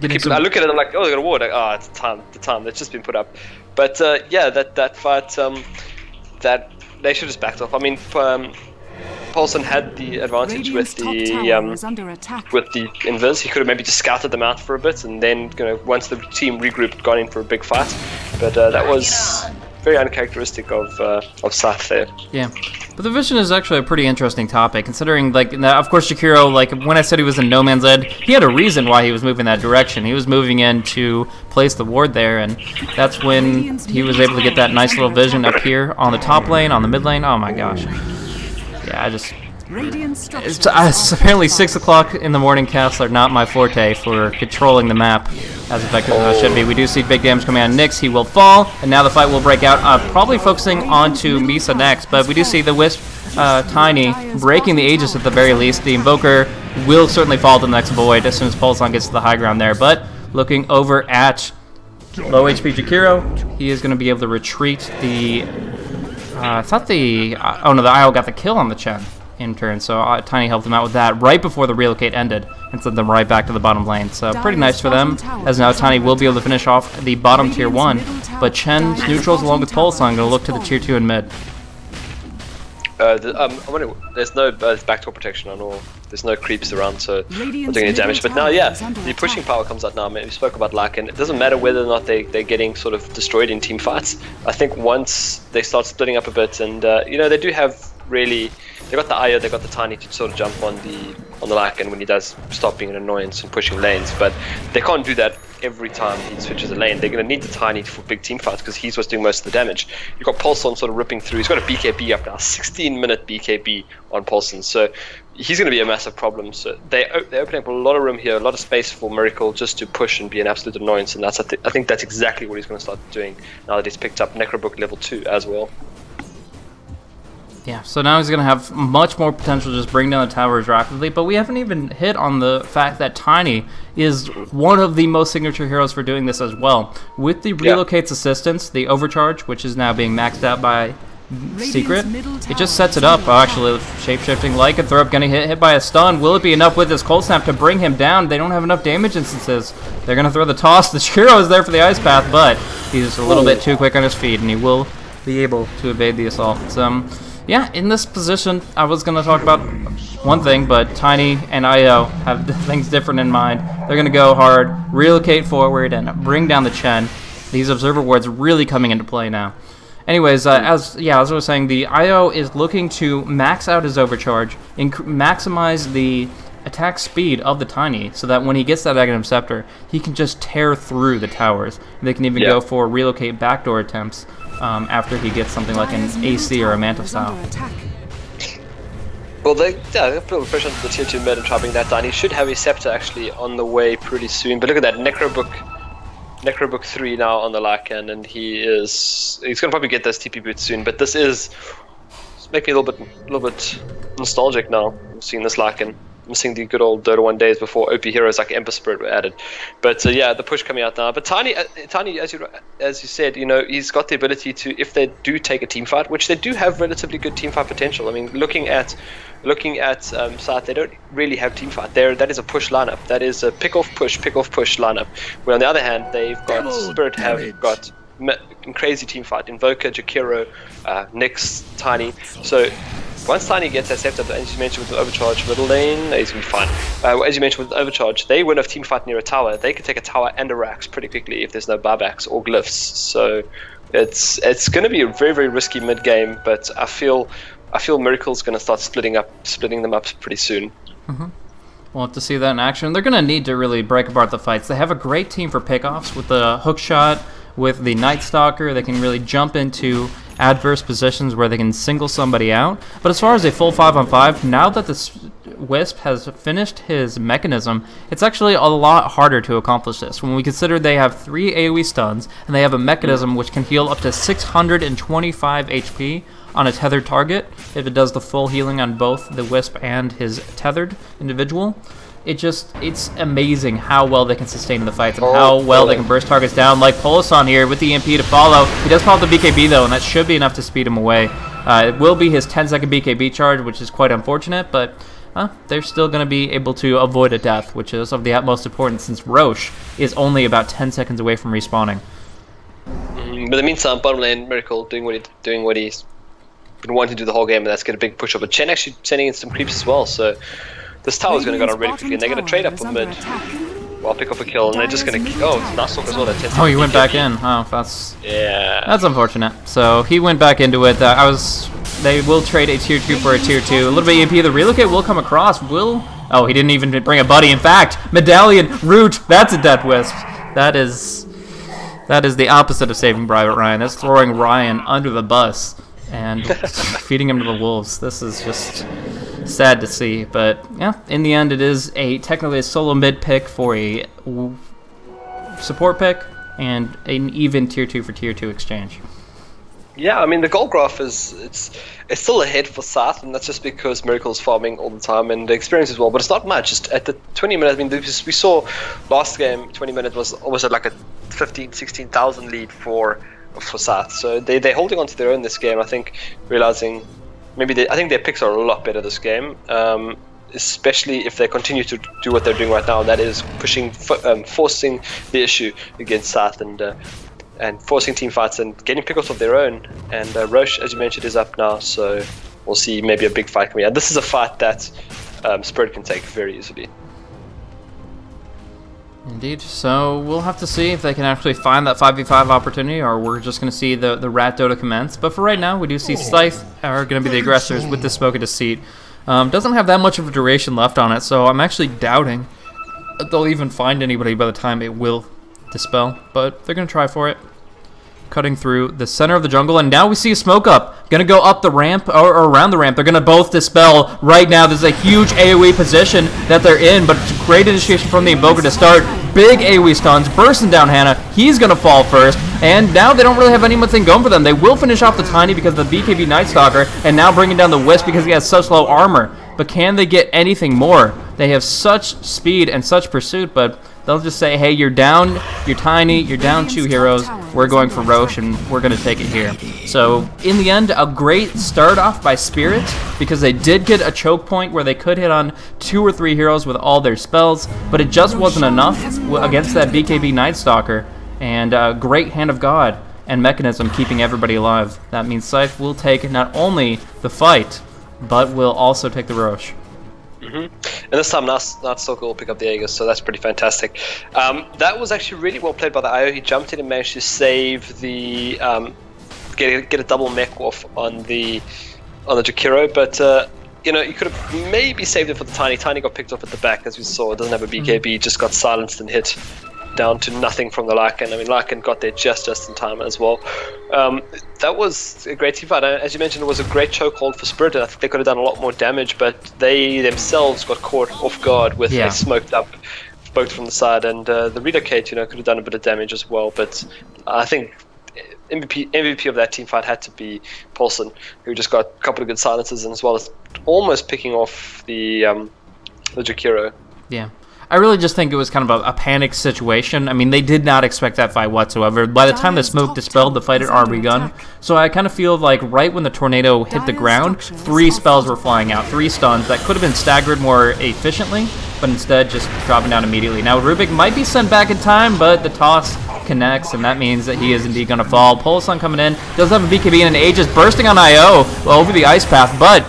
I look at it, I'm like, oh, they got a ward. Like, oh, it's the time that's just been put up. But yeah, that fight, that they should have just backed off. I mean, Paulson had the advantage with the Invis. He could have maybe just scouted them out for a bit, and then once the team regrouped, gone in for a big fight. But that was very uncharacteristic of Scythe there. Yeah, but the vision is actually a pretty interesting topic, considering, like, now, of course, Jakiro, like, when I said he was in No Man's Land, he had a reason why he was moving that direction. He was moving in to place the ward there, and that's when he was able to get that nice little vision up here on the top lane, on the mid lane. Oh my gosh. Yeah, it's apparently 6 o'clock in the morning casts are not my forte for controlling the map as effective as it should be. We do see big damage coming on Nyx. He will fall, and now the fight will break out, probably focusing onto Misa next, but we do see the Wisp Tiny breaking the Aegis at the very least. The Invoker will certainly fall to the next void as soon as Pulson gets to the high ground there, but looking over at low HP Jakiro, he is going to be able to retreat the I thought the IO got the kill on the Chen in turn, so Tiny helped them out with that right before the relocate ended and sent them right back to the bottom lane. So pretty nice for them, as now Tiny will be able to finish off the bottom tier 1, but Chen's neutrals along with Pulson going to look to the tier 2 and mid. There's no backdoor protection on all. There's no creeps around, so not doing any damage. But now, yeah, the pushing power comes out now. We spoke about luck, and it doesn't matter whether or not they're getting sort of destroyed in team fights. I think once they start splitting up a bit, and you know, they do have really, they got the IO, they got the Tiny to sort of jump on the luck, and when he does stop being an annoyance and pushing lanes, but they can't do that every time he switches a lane. They're going to need the Tiny for big team fights because he's what's doing most of the damage. You've got Pulson sort of ripping through. He's got a BKB up now, 16-minute BKB on Pulson, so he's going to be a massive problem. So they're opening up a lot of room here, a lot of space for Miracle just to push and be an absolute annoyance, and I think that's exactly what he's going to start doing now that he's picked up Necrobook level 2 as well. Yeah, so now he's going to have much more potential to just bring down the towers rapidly, but we haven't even hit on the fact that Tiny is one of the most signature heroes for doing this as well. With the Relocate's assistance, the Overcharge, which is now being maxed out by secret. It just sets it up. Oh, actually, shape-shifting lycanthrope gonna hit by a stun. Will it be enough with this cold snap to bring him down? They don't have enough damage instances. They're gonna throw the toss. The Shiro is there for the ice path, but he's a little bit too quick on his feet, and he will be able to evade the assault. Yeah, in this position, I was gonna talk about one thing, but Tiny and IO have things different in mind. They're gonna go hard, relocate forward, and bring down the Chen. These observer wards really coming into play now. Anyways, as I was saying, the IO is looking to max out his overcharge, maximize the attack speed of the Tiny, so that when he gets that Aghanim Scepter, he can just tear through the towers. They can even go for relocate backdoor attempts after he gets something like an AC or a Manta style. Well, they put a little pressure on the tier 2 mid and try to bring that down. He should have his Scepter actually on the way pretty soon, but look at that, Necrobook 3 now on the Lycan, and he's gonna probably get those TP boots soon. But this is making me a little bit nostalgic now. I'm seeing this Lycan, missing the good old Dota 1 days before OP heroes like Ember Spirit were added. But yeah, the push coming out now. But Tiny, as you said, you know, he's got the ability to, if they do take a team fight, which they do have relatively good team fight potential. I mean, looking at Scythe, they don't really have team fight. That is a push lineup. That is a pick off push lineup. Where on the other hand, they've got Spirit have got crazy team fight. Invoker, Jakiro, Nyx, Tiny. So once Tiny gets that Scepter, as you mentioned with the Overcharge middle lane, he's going to be fine. As you mentioned with the Overcharge, they win a team fight near a tower. They can take a tower and a Rax pretty quickly if there's no buybacks or glyphs. So it's going to be a very, very risky mid game, but I feel Miracle's going to start splitting them up pretty soon. We'll have to see that in action. They're going to need to really break apart the fights. They have a great team for pickoffs with the hook shot, with the Night Stalker. They can really jump into adverse positions where they can single somebody out. But as far as a full 5-on-5, now that this Wisp has finished his mechanism, it's actually a lot harder to accomplish this. When we consider they have 3 AoE stuns, and they have a mechanism which can heal up to 625 HP on a tethered target, if it does the full healing on both the Wisp and his tethered individual. It's amazing how well they can sustain the fights and how well they can burst targets down, like Polasan here with the EMP to follow. He does follow the BKB though, and that should be enough to speed him away. It will be his 10-second BKB charge, which is quite unfortunate, but they're still going to be able to avoid a death, which is of the utmost importance since Roche is only about 10 seconds away from respawning. But in the meantime, bottom lane, Miracle doing what he's been wanting to do the whole game, and that's get a big push up. But Chen actually sending in some creeps as well, so this tower's going to go down really quickly, and they're going to trade up on mid while pick off a kill, and they're just going to... Oh, it's Night Stalker as well. Oh, he went back in. Oh, that's unfortunate. So he went back into it. They will trade a tier 2 for a tier 2. A little bit EMP. The relocate will come across. Oh, he didn't even bring a buddy. In fact, Medallion, Root, that's a death wisp. That is the opposite of Saving Private Ryan. That's throwing Ryan under the bus and feeding him to the wolves. This is just sad to see, but yeah, in the end it is technically a solo mid pick for a support pick and an even tier 2 for tier 2 exchange. Yeah, I mean, the gold graph it's still ahead for Scythe, and that's just because Miracle's farming all the time and the experience as well, but it's not much. Just at the 20 minutes, I mean, we saw last game 20 minutes was almost at like a 16,000 lead for Scythe, so they're holding on to their own this game. I think realizing I think their picks are a lot better this game, especially if they continue to do what they're doing right now. That is forcing the issue against Scythe and forcing team fights and getting pickoffs of their own. And Roche, as you mentioned, is up now, so we'll see maybe a big fight coming out. This is a fight that Spirit can take very easily. Indeed. So we'll have to see if they can actually find that 5v5 opportunity, or we're just going to see the Rat Dota commence. But for right now, we do see Scythe are going to be the aggressors with the Smoke of Deceit. Doesn't have that much of a duration left on it, so I'm actually doubting that they'll even find anybody by the time it will dispel. But they're going to try for it. Cutting through the center of the jungle, and now we see a smoke up. Gonna go up the ramp, or around the ramp. They're gonna both dispel right now. There's a huge AoE position that they're in, but it's a great initiation from the Invoker to start. Big AoE stuns, bursting down Hannah. He's gonna fall first, and now they don't really have anything going for them. They will finish off the Tiny because of the BKB Night Stalker, and now bringing down the Wisp because he has such low armor. But can they get anything more? They have such speed and such pursuit, but They'll just say, hey, you're down, you're tiny, you're down 2 heroes, we're going for Roche, and we're going to take it here. So, in the end, a great start off by Spirit, because they did get a choke point where they could hit on 2 or 3 heroes with all their spells, but it just wasn't enough against that BKB Night Stalker, and a great Hand of God and Mechanism keeping everybody alive. That means Scythe will take not only the fight, but will also take the Roche. And this time, Night Stalker will pick up the Aegis, so that's pretty fantastic. That was actually really well played by the IO. He jumped in and managed to save the get a double mech off on the Jakiro, but you know, you could have maybe saved it for the Tiny. Tiny got picked off at the back, as we saw. It doesn't have a BKB, just got silenced and hit down to nothing from the Lycan. I mean, Lycan got there just in time as well. That was a great team fight. As you mentioned, it was a great chokehold for Spirit, and I think they could have done a lot more damage, but they themselves got caught off guard with a smoked up boat from the side, and the relocate, you know, could have done a bit of damage as well. But I think MVP of that team fight had to be Paulson, who just got a couple of good silences, and as well as almost picking off the Jakiro. Yeah. I really just think it was kind of a panic situation. I mean, they did not expect that fight whatsoever. By the time the smoke dispelled, the fight had already begun. So I kind of feel like right when the tornado hit the ground, 3 spells were flying out, 3 stuns that could have been staggered more efficiently, but instead just dropping down immediately. Now, Rubik might be sent back in time, but the toss connects, and that means that he is indeed going to fall. Polasan coming in, does have a BKB and an Aegis bursting on IO over the ice path, but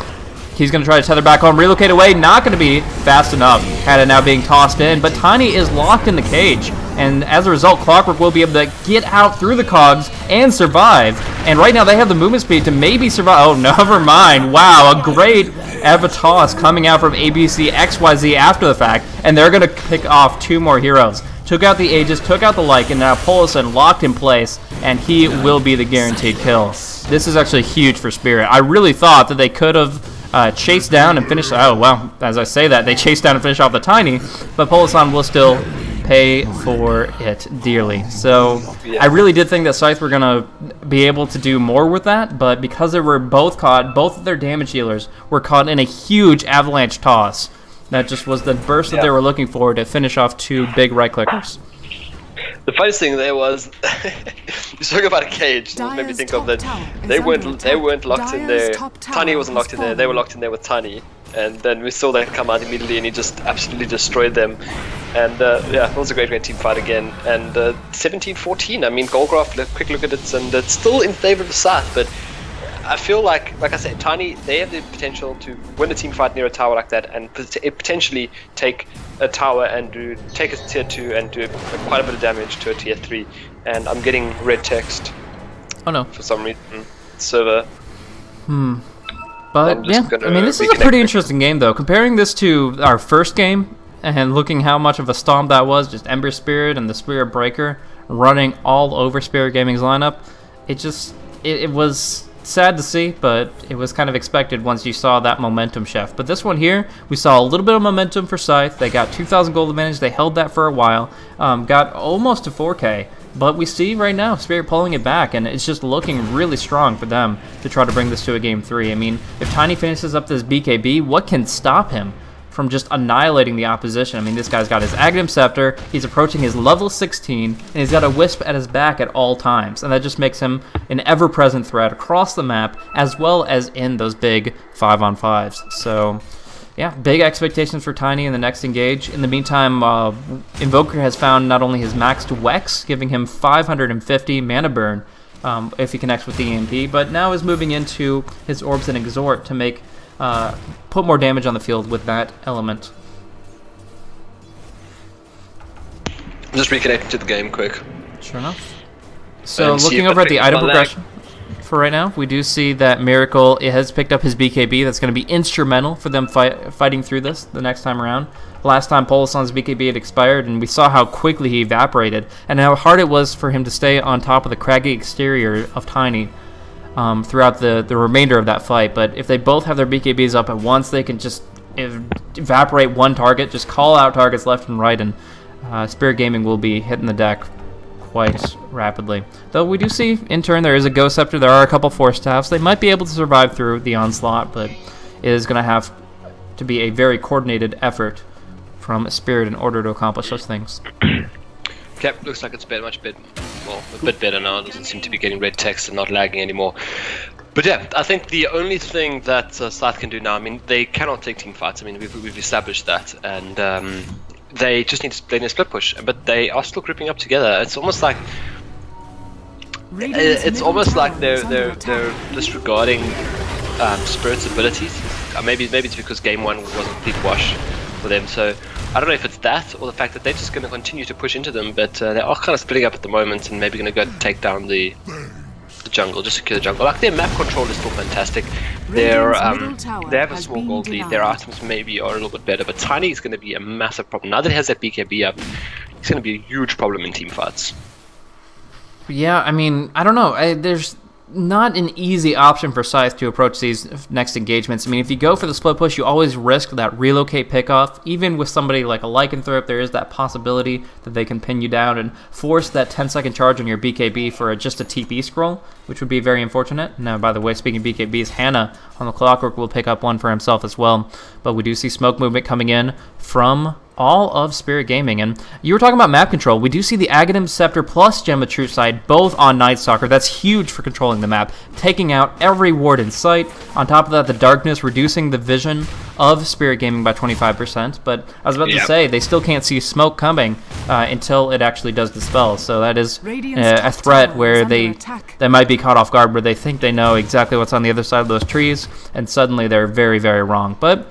he's going to try to tether back home, relocate away, not going to be fast enough. Had it now being tossed in, but Tiny is locked in the cage, and as a result, Clockwork will be able to get out through the cogs and survive, and right now they have the movement speed to maybe survive. Oh, never mind. Wow, a great Eva toss coming out from ABC XYZ after the fact, and they're going to pick off 2 more heroes. Took out the Aegis, took out the Lycan, now Polasan locked in place, and he will be the guaranteed kill. This is actually huge for Spirit. I really thought that they could have chased down and finished. Oh, well, as I say that, they chased down and finished off the Tiny, but Polasan will still pay for it dearly. So I really did think that Scythe were going to be able to do more with that, but because they were both caught, both of their damage dealers were caught in a huge avalanche toss. That just was the burst that they were looking for to finish off 2 big right clickers. The funniest thing there was, you spoke about a cage, and it made me think of that they weren't locked in there. Tiny wasn't locked in there, they were locked in there with Tiny. And then we saw that come out immediately, and he just absolutely destroyed them. And yeah, it was a great team fight again. And 17-14, I mean, Goldgraph, quick look at it, and it's still in favor of the Scythe, but I feel like I said, Tiny, they have the potential to win a team fight near a tower like that, and potentially take a tower and take a tier 2 and do quite a bit of damage to a tier 3. And I'm getting red text. Oh no! For some reason, server. But yeah, I mean, this is a pretty interesting game though. Comparing this to our first game and looking how much of a stomp that was, just Ember Spirit and the Spirit Breaker running all over Spirit Gaming's lineup. It was sad to see, but it was kind of expected once you saw that momentum shift. But this one here, we saw a little bit of momentum for Scythe. They got 2,000 gold advantage. They held that for a while. Got almost to 4K. But we see right now Spirit pulling it back, and it's just looking really strong for them to try to bring this to a game 3. I mean, if Tiny finishes up this BKB, what can stop him from just annihilating the opposition? I mean, this guy's got his Aghanim Scepter, he's approaching his level 16, and he's got a Wisp at his back at all times, and that just makes him an ever-present threat across the map, as well as in those big 5-on-5s. So yeah, big expectations for Tiny in the next engage. In the meantime, Invoker has found not only his maxed Wex, giving him 550 mana burn if he connects with the EMP, but now is moving into his Orbs and Exhort to make put more damage on the field with that element. I'm just reconnecting to the game quick. Sure enough. So looking over at the item progression for right now, we do see that Miracle has picked up his BKB. That's going to be instrumental for them fighting through this the next time around. Last time Polasan's BKB had expired, and we saw how quickly he evaporated, and how hard it was for him to stay on top of the craggy exterior of Tiny throughout the remainder of that fight. But if they both have their BKBs up at once, they can just evaporate one target, just call out targets left and right, and Spirit Gaming will be hitting the deck quite rapidly. Though we do see, in turn, there is a Ghost Scepter, there are a couple Force Staffs. They might be able to survive through the onslaught, but it is going to have to be a very coordinated effort from Spirit in order to accomplish those things. Okay, looks like it's well, a bit better now. It doesn't seem to be getting red text and not lagging anymore. But yeah, I think the only thing that Scythe can do now, I mean, they cannot take team fights. I mean, we've established that, and they just need to play in a split push. But they are still grouping up together. It's almost like they're disregarding Spirit's abilities. Maybe it's because game 1 was a complete wash for them. So I don't know if it's that or the fact that they're just going to continue to push into them. But they are kind of splitting up at the moment and maybe going to go take down the jungle, just secure the jungle. Like, their map control is still fantastic. They have a small gold lead. Their items maybe are a little bit better, but Tiny is going to be a massive problem. Now that he has that BKB up, it's going to be a huge problem in team fights. Yeah, I mean, I don't know. There's not an easy option for Scythe to approach these next engagements. I mean, if you go for the split push, you always risk that relocate pickoff. Even with somebody like a Lycanthrope, there is that possibility that they can pin you down and force that 10-second charge on your BKB for just a TP scroll, which would be very unfortunate. Now, by the way, speaking of BKBs, Hannah on the Clockwork will pick up one for himself as well. But we do see smoke movement coming in from all of Spirit Gaming. And you were talking about map control. We do see the Aghanim Scepter plus Gem of Truth side both on Night Stalker. That's huge for controlling the map, taking out every ward in sight. On top of that, the darkness reducing the vision of Spirit Gaming by 25%. But I was about to say, they still can't see smoke coming until it actually does dispel. So that is a threat where they might be caught off guard, where they think they know exactly what's on the other side of those trees, and suddenly they're very, very wrong. But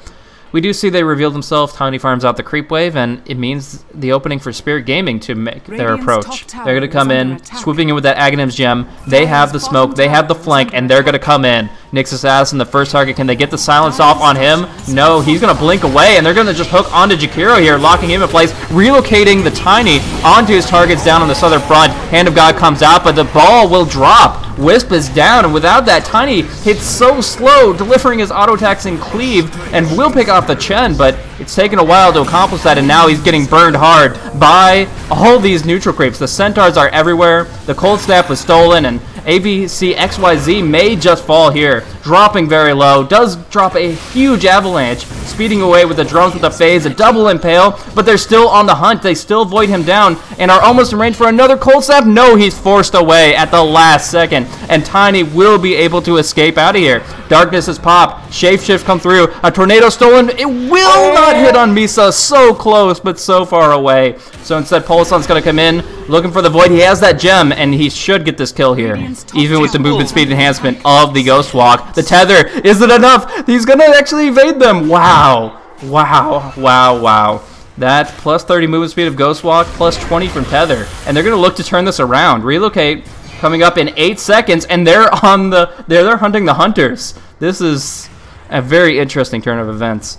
we do see they reveal themselves. Tiny farms out the creep wave, and it means the opening for Spirit Gaming to make their approach. They're going to come in, swooping in with that Aghanim's Gem. They have the smoke, they have the flank, and they're going to come in. Nyx Assassin, the first target. Can they get the silence off on him? No, he's going to blink away, and they're going to just hook onto Jakiro here, locking him in place, relocating the Tiny onto his targets down on the southern front. Hand of God comes out, but the ball will drop. Wisp is down, and without that, Tiny hits so slow, delivering his auto-attacks in cleave, and will pick off the Chen, but it's taken a while to accomplish that, and now he's getting burned hard by all these neutral creeps. The Centaurs are everywhere, the Cold Snap was stolen, and AVC XYZ may just fall here, dropping very low, does drop a huge avalanche, speeding away with the drones with the phase, a double impale, but they're still on the hunt. They still void him down and are almost in range for another Cold Snap. No, he's forced away at the last second, and Tiny will be able to escape out of here. Darkness is popped, Shapeshift come through, a tornado stolen. It will not hit on Misa, so close but so far away. So instead, Polison's going to come in, looking for the void. He has that gem, and he should get this kill here, even with the movement speed enhancement of the Ghost Walk. The tether, is it enough? He's going to actually evade them. Wow. Wow. Wow. Wow. That plus 30 movement speed of Ghost Walk, plus 20 from tether. And they're going to look to turn this around. Relocate coming up in 8 seconds, and they're on the they're hunting the hunters. This is a very interesting turn of events.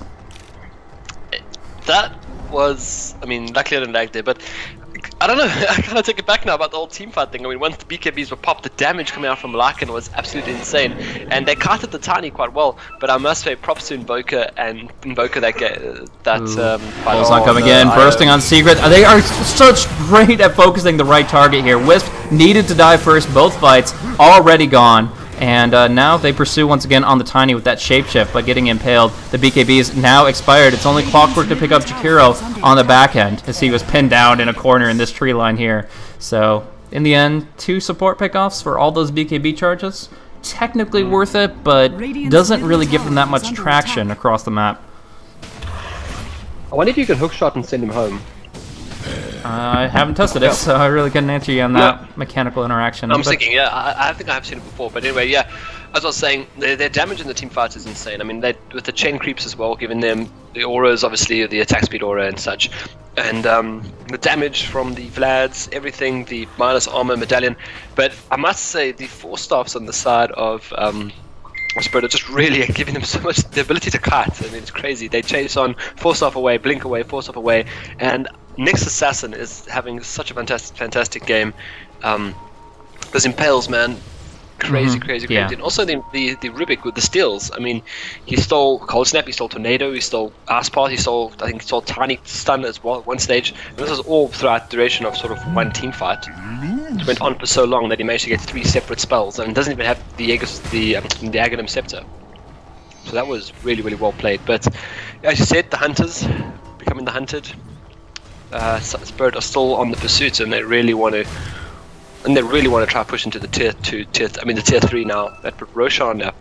That was, I mean, luckily I didn't lag there, but I don't know, I kind of take it back now about the whole team fight thing. I mean, once the BKBs were popped, the damage coming out from Lycan was absolutely insane, and they kited the Tiny quite well, but I must say props to Invoker, and Invoker that Ball's not coming in, bursting on Secret. They are such great at focusing the right target here. Wisp needed to die first, both fights already gone. And now they pursue once again on the Tiny with that Shapeshift by getting impaled. The BKB is now expired. It's only Clockwork to pick up Jakiro on the back end, as he was pinned down in a corner in this tree line here. So, in the end, 2 support pickoffs for all those BKB charges. Technically worth it, but doesn't really give them that much traction across the map. I wonder if you could hookshot and send him home. I haven't tested it, so I really couldn't answer you on that mechanical interaction. I'm thinking, yeah, I think I have seen it before, but anyway, yeah, as I was saying, their damage in the team fight is insane. I mean, with the chain creeps as well, giving them the auras, obviously, the attack speed aura and such, and the damage from the Vlads, everything, the minus armor medallion, but I must say, the 4-staffs on the side of Spirit are just really giving them so much, the ability to cut. I mean, it's crazy. They chase on, 4-staff away, blink away, 4-staff away, and Nyx Assassin is having such a fantastic game. Those impales, man, crazy. Yeah. And also the Rubik with the steals. I mean, he stole Cold Snap, he stole Tornado, he stole Ice Path, I think he stole Tiny Stun as well at one stage. And this was all throughout the duration of sort of one team fight. It went on for so long that he managed to get 3 separate spells, and doesn't even have the Aghanim Scepter. So that was really well played. But as you said, the hunters becoming the hunted. Spirit are still on the pursuit, and they really want to. And they really want to try push into the tier 2, the tier 3 now. That put Roshan up.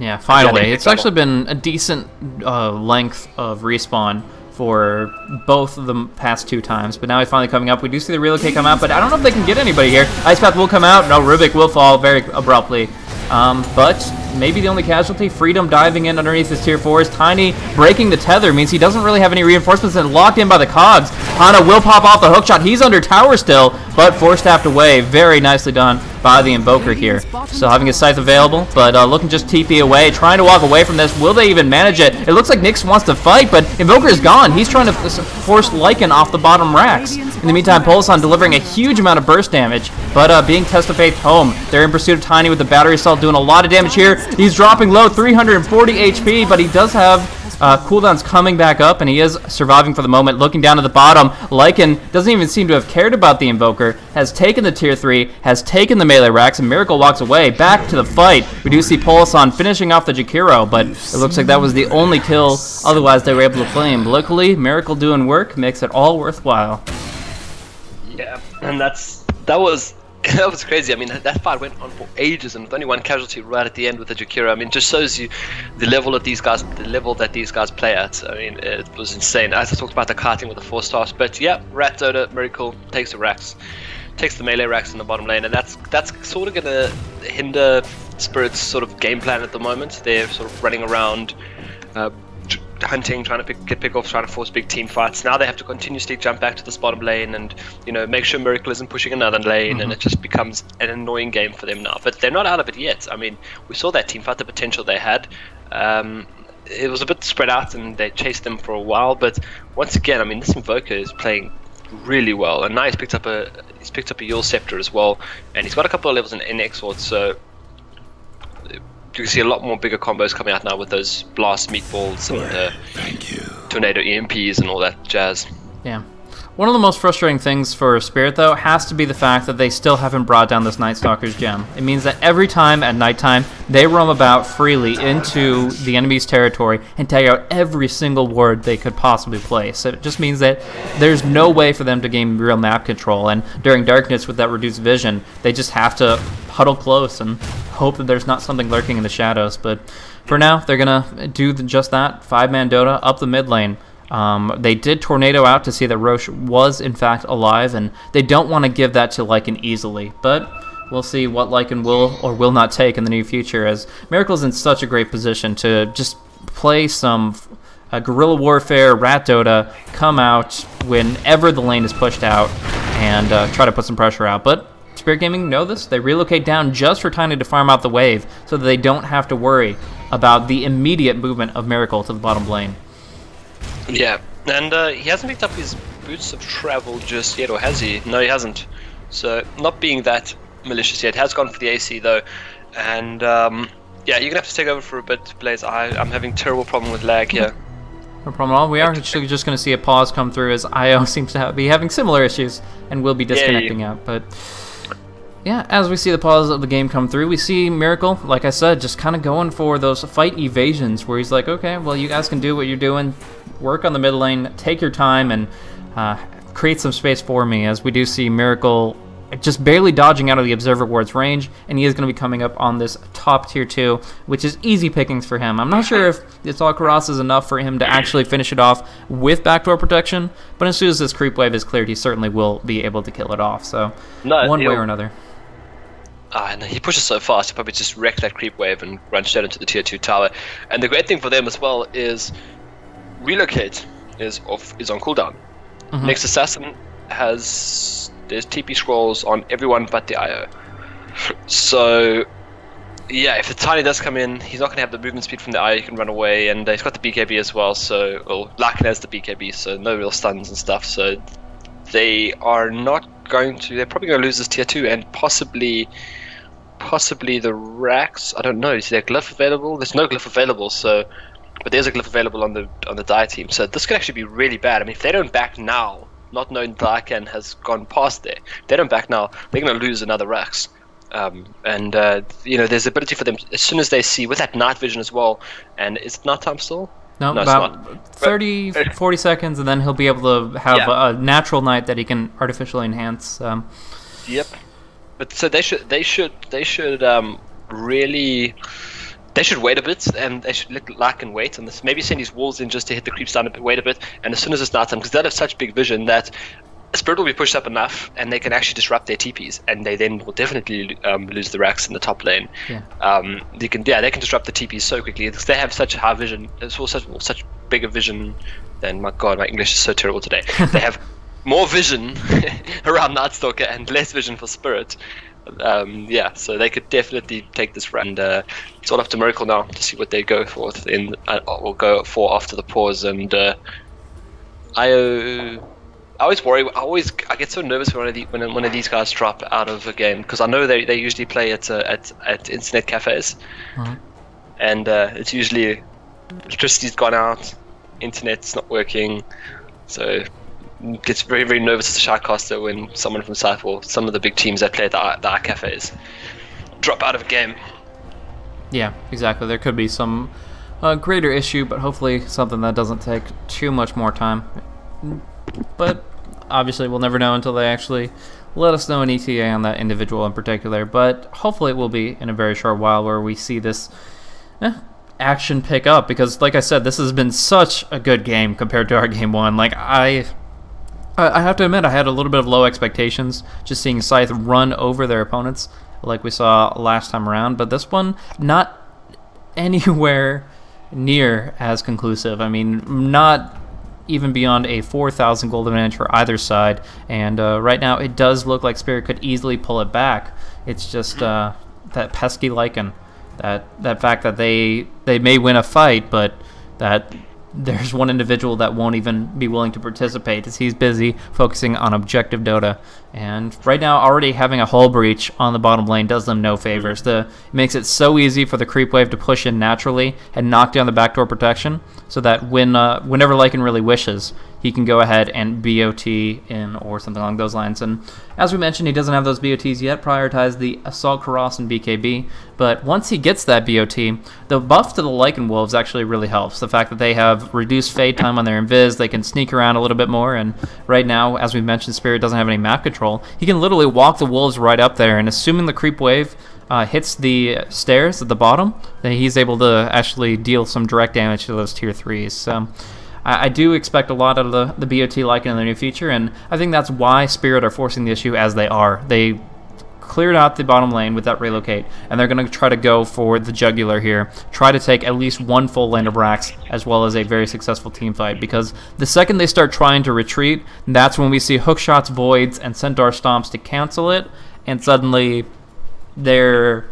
Yeah, finally. It's actually been a decent length of respawn for both of the past 2 times, but now he's finally coming up. We do see the relocate come out, but I don't know if they can get anybody here. Ice Path will come out. No, Rubik will fall very abruptly. But maybe the only casualty, Freedom diving in underneath his tier 4s. Tiny breaking the tether means he doesn't really have any reinforcements and locked in by the cogs. Hana will pop off the hookshot. He's under tower still, but force-tapped away. Very nicely done by the Invoker here. Still having his Scythe available, but looking just TP away, trying to walk away from this. Will they even manage it? It looks like Nyx wants to fight, but Invoker is gone. He's trying to force Lycan off the bottom racks. In the meantime, Pulson delivering a huge amount of burst damage, but being Test of Faith home. They're in pursuit of Tiny with the battery assault, doing a lot of damage here. He's dropping low, 340 HP, but he does have cooldowns coming back up, and he is surviving for the moment. Looking down at the bottom, Lycan doesn't even seem to have cared about the Invoker, has taken the tier 3, has taken the melee racks, and Miracle walks away. Back to the fight. We do see Pulson finishing off the Jakiro, but it looks like that was the only kill, otherwise they were able to claim. Luckily, Miracle doing work makes it all worthwhile. Yeah, and that was crazy. I mean, that fight went on for ages, and with only one casualty right at the end with the Jakiro. I mean, just shows you the level that these guys play at. I mean, it was insane. As I talked about the karting with the 4-stars, but yeah, Rat Dota Miracle takes the racks, takes the melee racks in the bottom lane, and that's sort of gonna hinder Spirit's sort of game plan at the moment. They're sort of running around. Hunting, trying to get pick-offs, trying to force big team fights. Now they have to continuously jump back to this bottom lane and, you know, make sure Miracle isn't pushing another lane, and it just becomes an annoying game for them now. But they're not out of it yet. I mean, we saw that team fight, the potential they had. It was a bit spread out, and they chased them for a while. But once again, I mean, this Invoker is playing really well, and now he's picked up a Yule Scepter as well, and he's got a couple of levels in Exort, so you can see a lot more bigger combos coming out now with those blast meatballs and tornado EMPs and all that jazz. Yeah. One of the most frustrating things for Spirit, though, has to be the fact that they still haven't brought down this Night Stalker's gem. It means that every time at nighttime, they roam about freely into the enemy's territory and take out every single ward they could possibly play. So it just means that there's no way for them to gain real map control, and during darkness with that reduced vision, they just have to huddle close and hope that there's not something lurking in the shadows. But for now, they're gonna do just that. 5-man Dota up the mid lane. They did tornado out to see that Roche was in fact alive, and they don't want to give that to Lycan easily, but we'll see what Lycan will or will not take in the near future, as Miracle's in such a great position to just play some guerrilla warfare, Rat Dota, come out whenever the lane is pushed out, and try to put some pressure out. But Spirit Gaming know this. They relocate down just for Tiny to farm out the wave, so that they don't have to worry about the immediate movement of Miracle to the bottom lane. Yeah, and he hasn't picked up his Boots of Travel just yet, or has he? No, he hasn't. So, not being that malicious yet. Has gone for the AC though, and yeah, you're gonna have to take over for a bit, Blaze. I'm having terrible problem with lag here. No problem at all. We are actually just going to see a pause come through, as IO seems to be having similar issues and will be disconnecting out. But yeah, as we see the pause of the game come through, we see Miracle, like I said, just kind of going for those fight evasions, where he's like, okay, well, you guys can do what you're doing, work on the mid lane, take your time, and create some space for me, as we do see Miracle just barely dodging out of the Observer Ward's range, and he is going to be coming up on this top tier 2, which is easy pickings for him. I'm not sure if this all Karas is enough for him to actually finish it off with backdoor protection, but as soon as this creep wave is cleared, he certainly will be able to kill it off, so one way or another. And he pushes so fast, he'll probably just wreck that creep wave and run straight into the tier 2 tower. And the great thing for them as well is Relocate is on cooldown. Next Assassin there's TP scrolls on everyone but the IO. So yeah, if the Tiny does come in, he's not going to have the movement speed from the IO, he can run away, and he's got the BKB as well, so, well, Lycan has the BKB, so no real stuns and stuff, so they are not going to, they're probably going to lose this tier 2, and possibly the racks. I don't know, is there a glyph available? There's no glyph available, so, but there's a glyph available on the Dire team, so this could actually be really bad. I mean, if they don't back now, not knowing Lycan has gone past there, if they don't back now, they're going to lose another racks. You know, there's the ability for them, as soon as they see, with that night vision as well, and is it night time still? No, No, about 30, 40 seconds, and then he'll be able to have a natural knight that he can artificially enhance. Yep. But so they should really. They should wait a bit, and they should let Lycan wait, and maybe send his walls in just to hit the creeps down a bit, wait a bit, and as soon as it's night time, because they'll have such big vision that Spirit will be pushed up enough, and they can actually disrupt their TPs, and they then will definitely lose the racks in the top lane. Yeah. They can disrupt the TPs so quickly because they have such high vision. It's all such bigger vision than, my God, my English is so terrible today. They have more vision around Nightstalker and less vision for Spirit. Yeah, so they could definitely take this round. It's all up to Miracle now to see what they go for or go for after the pause. And I always worry. I get so nervous when one of these guys drop out of a game, because I know they usually play at internet cafes, and it's usually electricity's gone out, internet's not working, so. Gets very, very nervous as a shoutcaster when someone from Scythe or some of the big teams that play at the cafes drop out of a game. Yeah, exactly. There could be some greater issue, but hopefully something that doesn't take too much more time. But obviously we'll never know until they actually let us know an ETA on that individual in particular. But hopefully it will be in a very short while where we see this action pick up, because like I said, this has been such a good game compared to our game one. Like I have to admit, I had a little bit of low expectations just seeing Scythe run over their opponents like we saw last time around, but this one, not anywhere near as conclusive. I mean, not even beyond a 4,000 gold advantage for either side, and right now it does look like Spirit could easily pull it back. It's just that pesky Lycan, that fact that they may win a fight, but that there's one individual that won't even be willing to participate as he's busy focusing on objective Dota. And right now, already having a hull breach on the bottom lane does them no favors. It makes it so easy for the creep wave to push in naturally and knock down the backdoor protection, so that whenever Lycan really wishes, he can go ahead and BOT in or something along those lines. And as we mentioned, he doesn't have those BOTs yet. Prioritize the Assault Karas and BKB. But once he gets that BOT, the buff to the Lycan Wolves actually really helps. The fact that they have reduced fade time on their invis, they can sneak around a little bit more. And right now, as we mentioned, Spirit doesn't have any map control. He can literally walk the Wolves right up there, and assuming the creep wave hits the stairs at the bottom, then he's able to actually deal some direct damage to those tier 3s. So I do expect a lot out of the BOT Lycan in the new feature, and I think that's why Spirit are forcing the issue as they are. They cleared out the bottom lane with that relocate, and they're going to try to go for the jugular here, try to take at least one full lane of racks, as well as a very successful team fight, because the second they start trying to retreat, that's when we see hook shots, voids, and centaur stomps to cancel it, and suddenly they're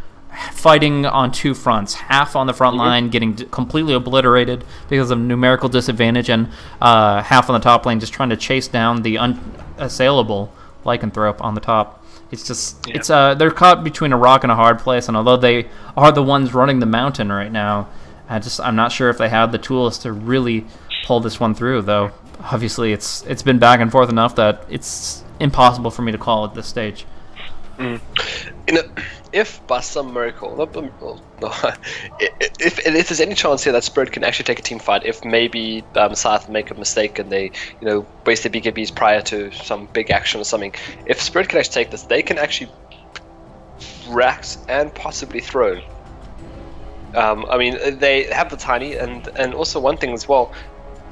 fighting on two fronts, half on the front line getting completely obliterated because of numerical disadvantage, and half on the top lane just trying to chase down the unassailable lycanthrope on the top. It's just, they're caught between a rock and a hard place, and although they are the ones running the mountain right now, I'm not sure if they have the tools to really pull this one through, though obviously it's been back and forth enough that it's impossible for me to call at this stage. If by some miracle, if there's any chance here that Spirit can actually take a team fight, if maybe Scythe make a mistake and they, waste their BKBs prior to some big action or something, if Spirit can actually take this, they can actually racks and possibly throne. I mean, they have the tiny, and also one thing as well,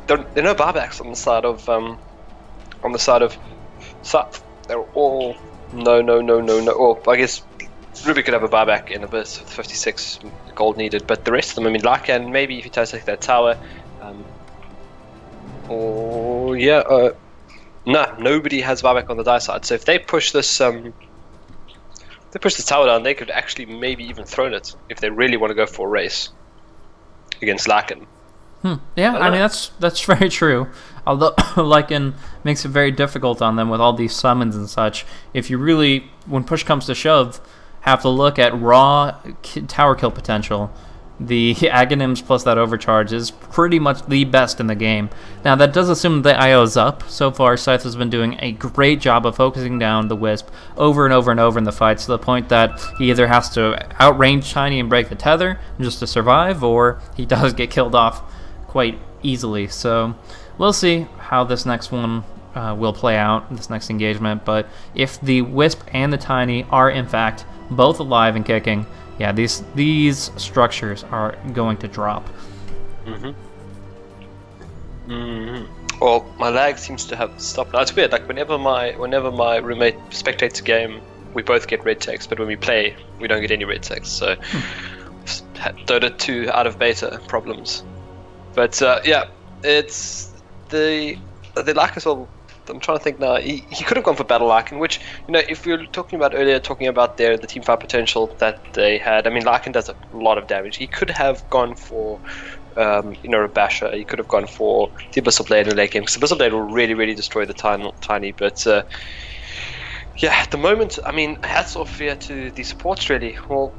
there are no buybacks on the side of Scythe. They're all no. Or I guess Ruby could have a buyback in Abyss with 56 gold needed, but the rest of them, I mean, Lycan, maybe if you take that tower, nobody has buyback on the die side. So if they push this, tower down, they could actually maybe even throne it if they really want to go for a race against Lycan. Yeah, I mean, that's very true. Although Lycan makes it very difficult on them with all these summons and such. If you really, when push comes to shove, have to look at raw tower kill potential, the Aghanims plus that overcharge is pretty much the best in the game. Now, that does assume the IO is up. So far, Scythe has been doing a great job of focusing down the Wisp over and over and over in the fights, to the point that he either has to outrange Tiny and break the tether just to survive, or he does get killed off quite easily. So we'll see how this next one will play out, this next engagement. But if the Wisp and the Tiny are in fact both alive and kicking, yeah, these structures are going to drop. Well, my lag seems to have stopped now. It's weird, like whenever my roommate spectates a game, we both get red text, but when we play, we don't get any red text. So Dota 2 out of beta problems. But yeah, it's the lack as well. I'm trying to think now. He could have gone for Battle Lycan, which, you know, if we were talking about the teamfight potential that they had. I mean, Lycan does a lot of damage. He could have gone for you know, a Basher. He could have gone for the Abyssal Blade in the late game, because the Abyssal Blade will really destroy the Tiny. But yeah, at the moment, I mean, hats off here to the supports, really. Well,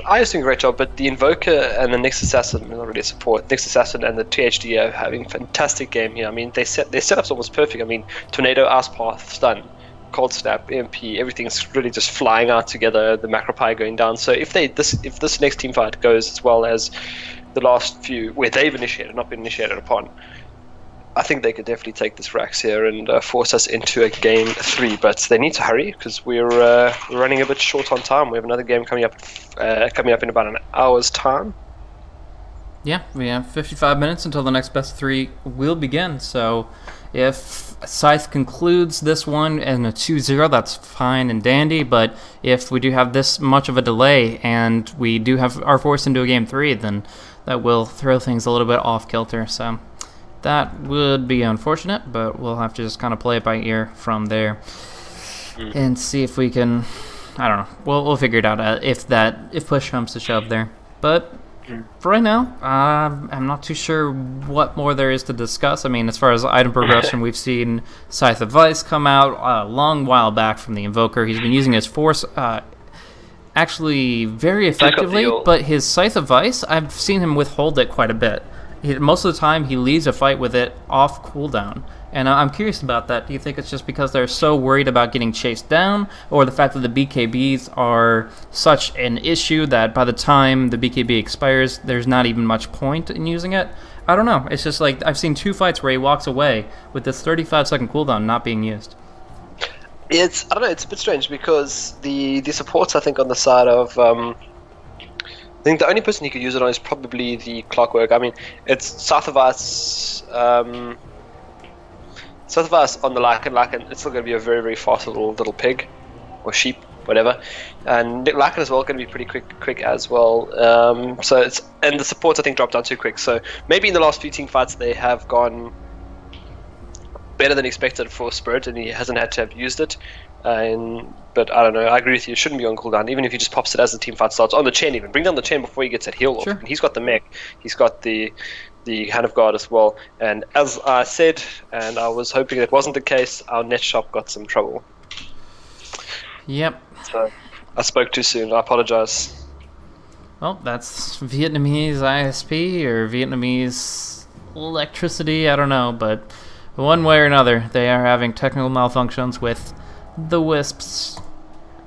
Aya's doing a great job, but the Invoker and the Nyx Assassin, not really a support, Nyx Assassin and the THD are having a fantastic game here. I mean, their setup's almost perfect. I mean, Tornado, Ice Path, Stun, Cold Snap, EMP, everything's really just flying out together, the Macropie going down. So if this next team fight goes as well as the last few, where they've not been initiated upon, I think they could definitely take this Rax here and force us into a game 3. But they need to hurry, because we're running a bit short on time. We have another game coming up in about an hour's time. Yeah, we have 55 minutes until the next best 3 will begin. So if Scythe concludes this one in a 2-0, that's fine and dandy. But if we do have this much of a delay and we are forced into a game 3, then that will throw things a little bit off kilter. So that would be unfortunate, but we'll have to just kind of play it by ear from there and see if we can. I don't know. We'll figure it out if push comes to shove there. But for right now, I'm not too sure what more there is to discuss. I mean, as far as item progression, we've seen Scythe of Vice come out a long while back from the Invoker. He's been using his Force actually very effectively, but his Scythe of Vice, I've seen him withhold it quite a bit. Most of the time, he leaves a fight with it off cooldown. And I'm curious about that. Do you think it's just because they're so worried about getting chased down, or the fact that the BKBs are such an issue that by the time the BKB expires, there's not even much point in using it? I don't know. It's just like I've seen 2 fights where he walks away with this 35-second cooldown not being used. I don't know. It's a bit strange, because the supports, I think, on the side of I think the only person he could use it on is probably the Clockwork. I mean, it's Scythe of Ice on the Lycan. It's still going to be a very fast little pig or sheep, whatever. And Lycan as well going to be pretty quick as well. And the supports, I think, dropped down too quick. So maybe in the last few team fights they have gone better than expected for Spirit, and he hasn't had to have used it. But I don't know. I agree with you. It shouldn't be on cooldown. Even if he just pops it as the team fight starts on the chain, even bring down the chain before he gets that heal off. Sure. And he's got the mech. He's got the Hand of God as well. And as I said, and I was hoping it wasn't the case, our net shop got some trouble. Yep. So I spoke too soon. I apologize. Well, that's Vietnamese ISP or Vietnamese electricity. I don't know, but one way or another, they are having technical malfunctions with the Wisp's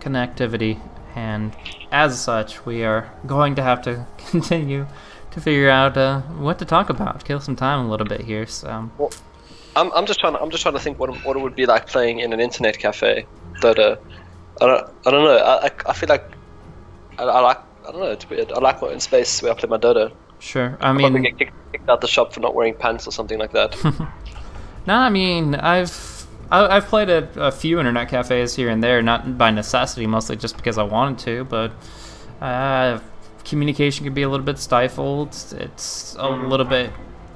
connectivity, and as such, we are going to have to continue to figure out what to talk about, kill some time a little bit here. So, well, I'm just trying to think what it would be like playing in an internet cafe. But I don't know. I feel like I don't know. It's weird. I like my own space where I play my Dota. Sure. I mean, probably get kicked out the shop for not wearing pants or something like that. No, I mean, I've played at a few internet cafes here and there, not by necessity, mostly just because I wanted to, but communication can be a little bit stifled. It's a little bit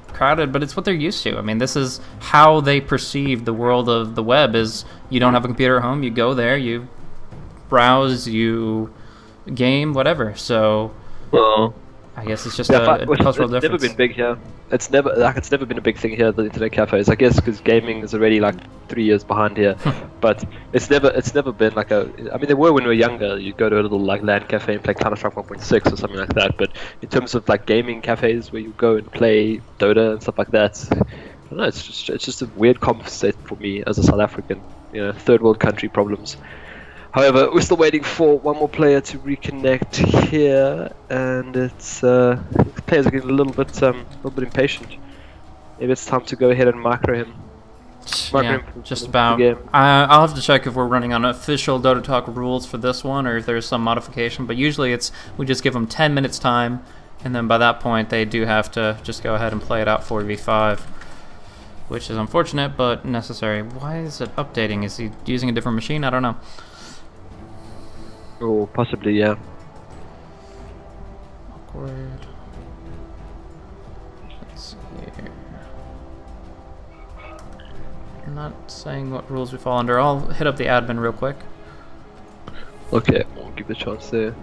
crowded, but it's what they're used to. I mean, this is how they perceive the world of the web, is you don't have a computer at home, you go there, you browse, you game, whatever. So I guess it's just a cultural difference. It's never been big here. It's never been a big thing here at the internet cafes. I guess because gaming is already like 3 years behind here, but it's never been like a. I mean, there were when we were younger. You'd go to a little like LAN cafe and play Counter-Strike 1.6 or something like that. But in terms of like gaming cafes where you go and play Dota and stuff like that, I don't know. It's just a weird comp set for me as a South African. You know, third world country problems. However, we're still waiting for one more player to reconnect here, and it's players are getting a little bit impatient. Maybe it's time to go ahead and micro him. Yeah, just about. I'll have to check if we're running on official Dota Talk rules for this one, or if there's some modification. But usually we just give them 10 minutes time, and then by that point they do have to just go ahead and play it out 4v5, which is unfortunate but necessary. Why is it updating? Is he using a different machine? I don't know. Oh, possibly, yeah. Awkward. Let's see here. I'm not saying what rules we fall under. I'll hit up the admin real quick. Okay, we'll give it a chance there.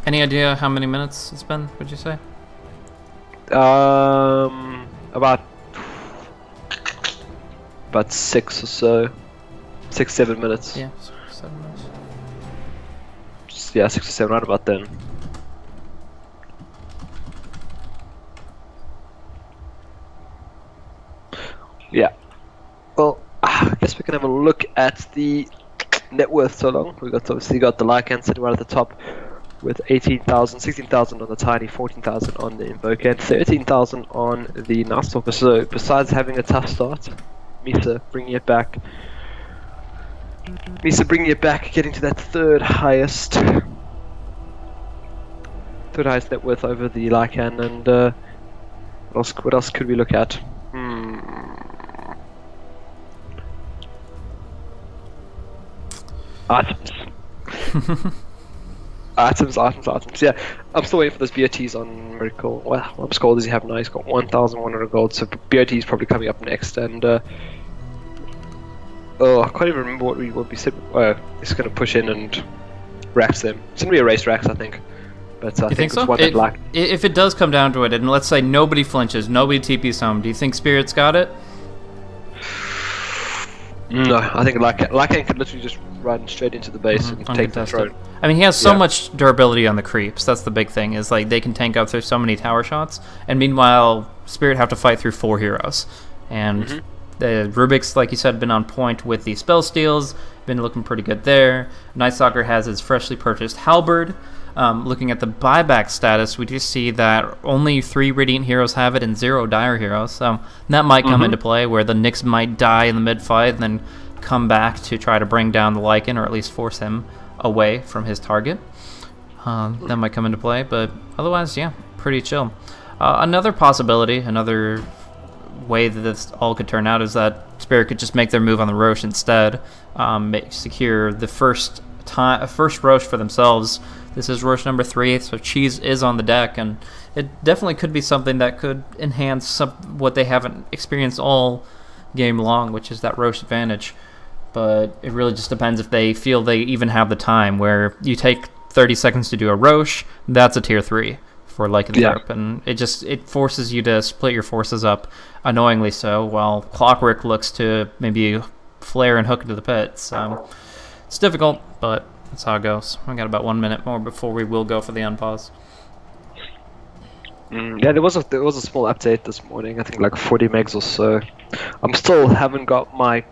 Any idea how many minutes it's been, would you say? About 6 or so. 6-7 minutes. Yeah, 7 minutes. Yeah, 6 or 7, right about then. Yeah. Well, I guess we can have a look at the net worth so long. We've obviously got the Lycan sitting right at the top with 18,000, 16,000 on the Tiny, 14,000 on the Invoker, and 13,000 on the Nightstalker. So besides having a tough start, Misa bringing it back. Getting to that third highest net worth over the Lycan. And what else could we look at? Items. items. Yeah, I'm still waiting for those BOTs on Miracle. Well, how much gold does he have now? He's got 1,100 gold, so BOT is probably coming up next. And I can't even remember what we said. He's going to push in and rax them. It's going to be a race rax, I think. But I think so? One if it does come down to it, and let's say nobody flinches, nobody TPs home, do you think Spirit's got it? No, I think Lycan could literally just run straight into the base and take the throne. I mean, he has so much durability on the creeps. That's the big thing, is like they can tank up through so many tower shots, and meanwhile Spirit have to fight through 4 heroes. And the Rubik's, like you said, been on point with the spell steals, been looking pretty good there. Nightstalker has his freshly purchased halberd. Looking at the buyback status, we do see that only 3 Radiant heroes have it and 0 Dire heroes, so that might come into play, where the Nyx might die in the mid-fight and then come back to try to bring down the Lycan, or at least force him away from his target. That might come into play, but otherwise, yeah, pretty chill. Another possibility, another way that this all could turn out, is that Spirit could just make their move on the Roche instead, secure the first Roche for themselves. This is Roche number 3, so Cheese is on the deck, and it definitely could be something that could enhance what they haven't experienced all game long, which is that Roche advantage. But it really just depends if they feel they even have the time, where you take 30 seconds to do a Roche, that's a tier 3 for Lycan Europe, and it forces you to split your forces up, annoyingly so, while Clockwork looks to maybe flare and hook into the pit. So it's difficult, but that's how it goes. We got about 1 minute more before we will go for the unpause. Yeah, there was a small update this morning. I think like 40 megs or so. I'm still haven't got my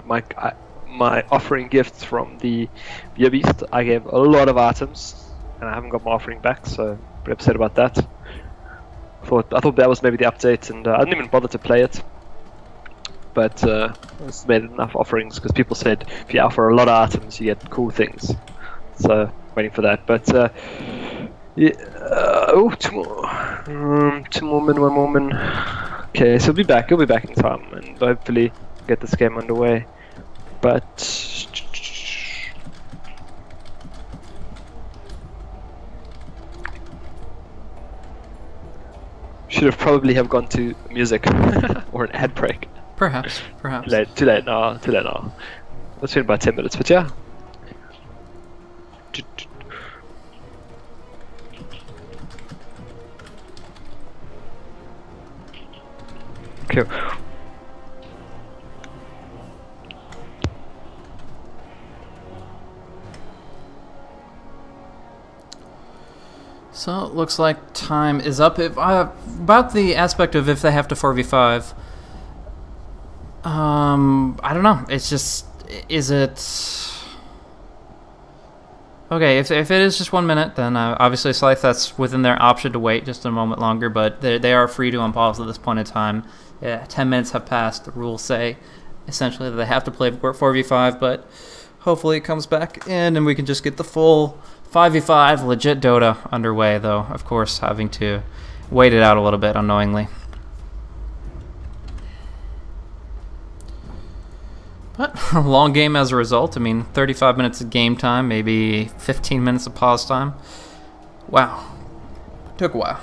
offering gifts from the Vietnamese. I gave a lot of items, and I haven't got my offering back. So pretty upset about that. I thought that was maybe the update, and I didn't even bother to play it. But it's made enough offerings, because people said if you offer a lot of items, you get cool things. So waiting for that, but yeah. Two more men, 1 more man. Okay, so he'll be back in time, and hopefully get this game underway. But should have probably have gone to music or an ad break. Perhaps. Too late now. Let's wait about 10 minutes, but yeah. Okay. So it looks like time is up. About the aspect of if they have to 4v5, I don't know. It's just, is it... Okay, if it is just 1 minute, then obviously Scythe, that's within their option to wait just a moment longer, but they are free to unpause at this point in time. 10 minutes have passed. The rules say essentially that they have to play 4v5, but hopefully it comes back in and we can just get the full 5v5 legit Dota underway, though, of course, having to wait it out a little bit unknowingly. But a long game as a result. I mean, 35 minutes of game time, maybe 15 minutes of pause time. Wow. Took a while.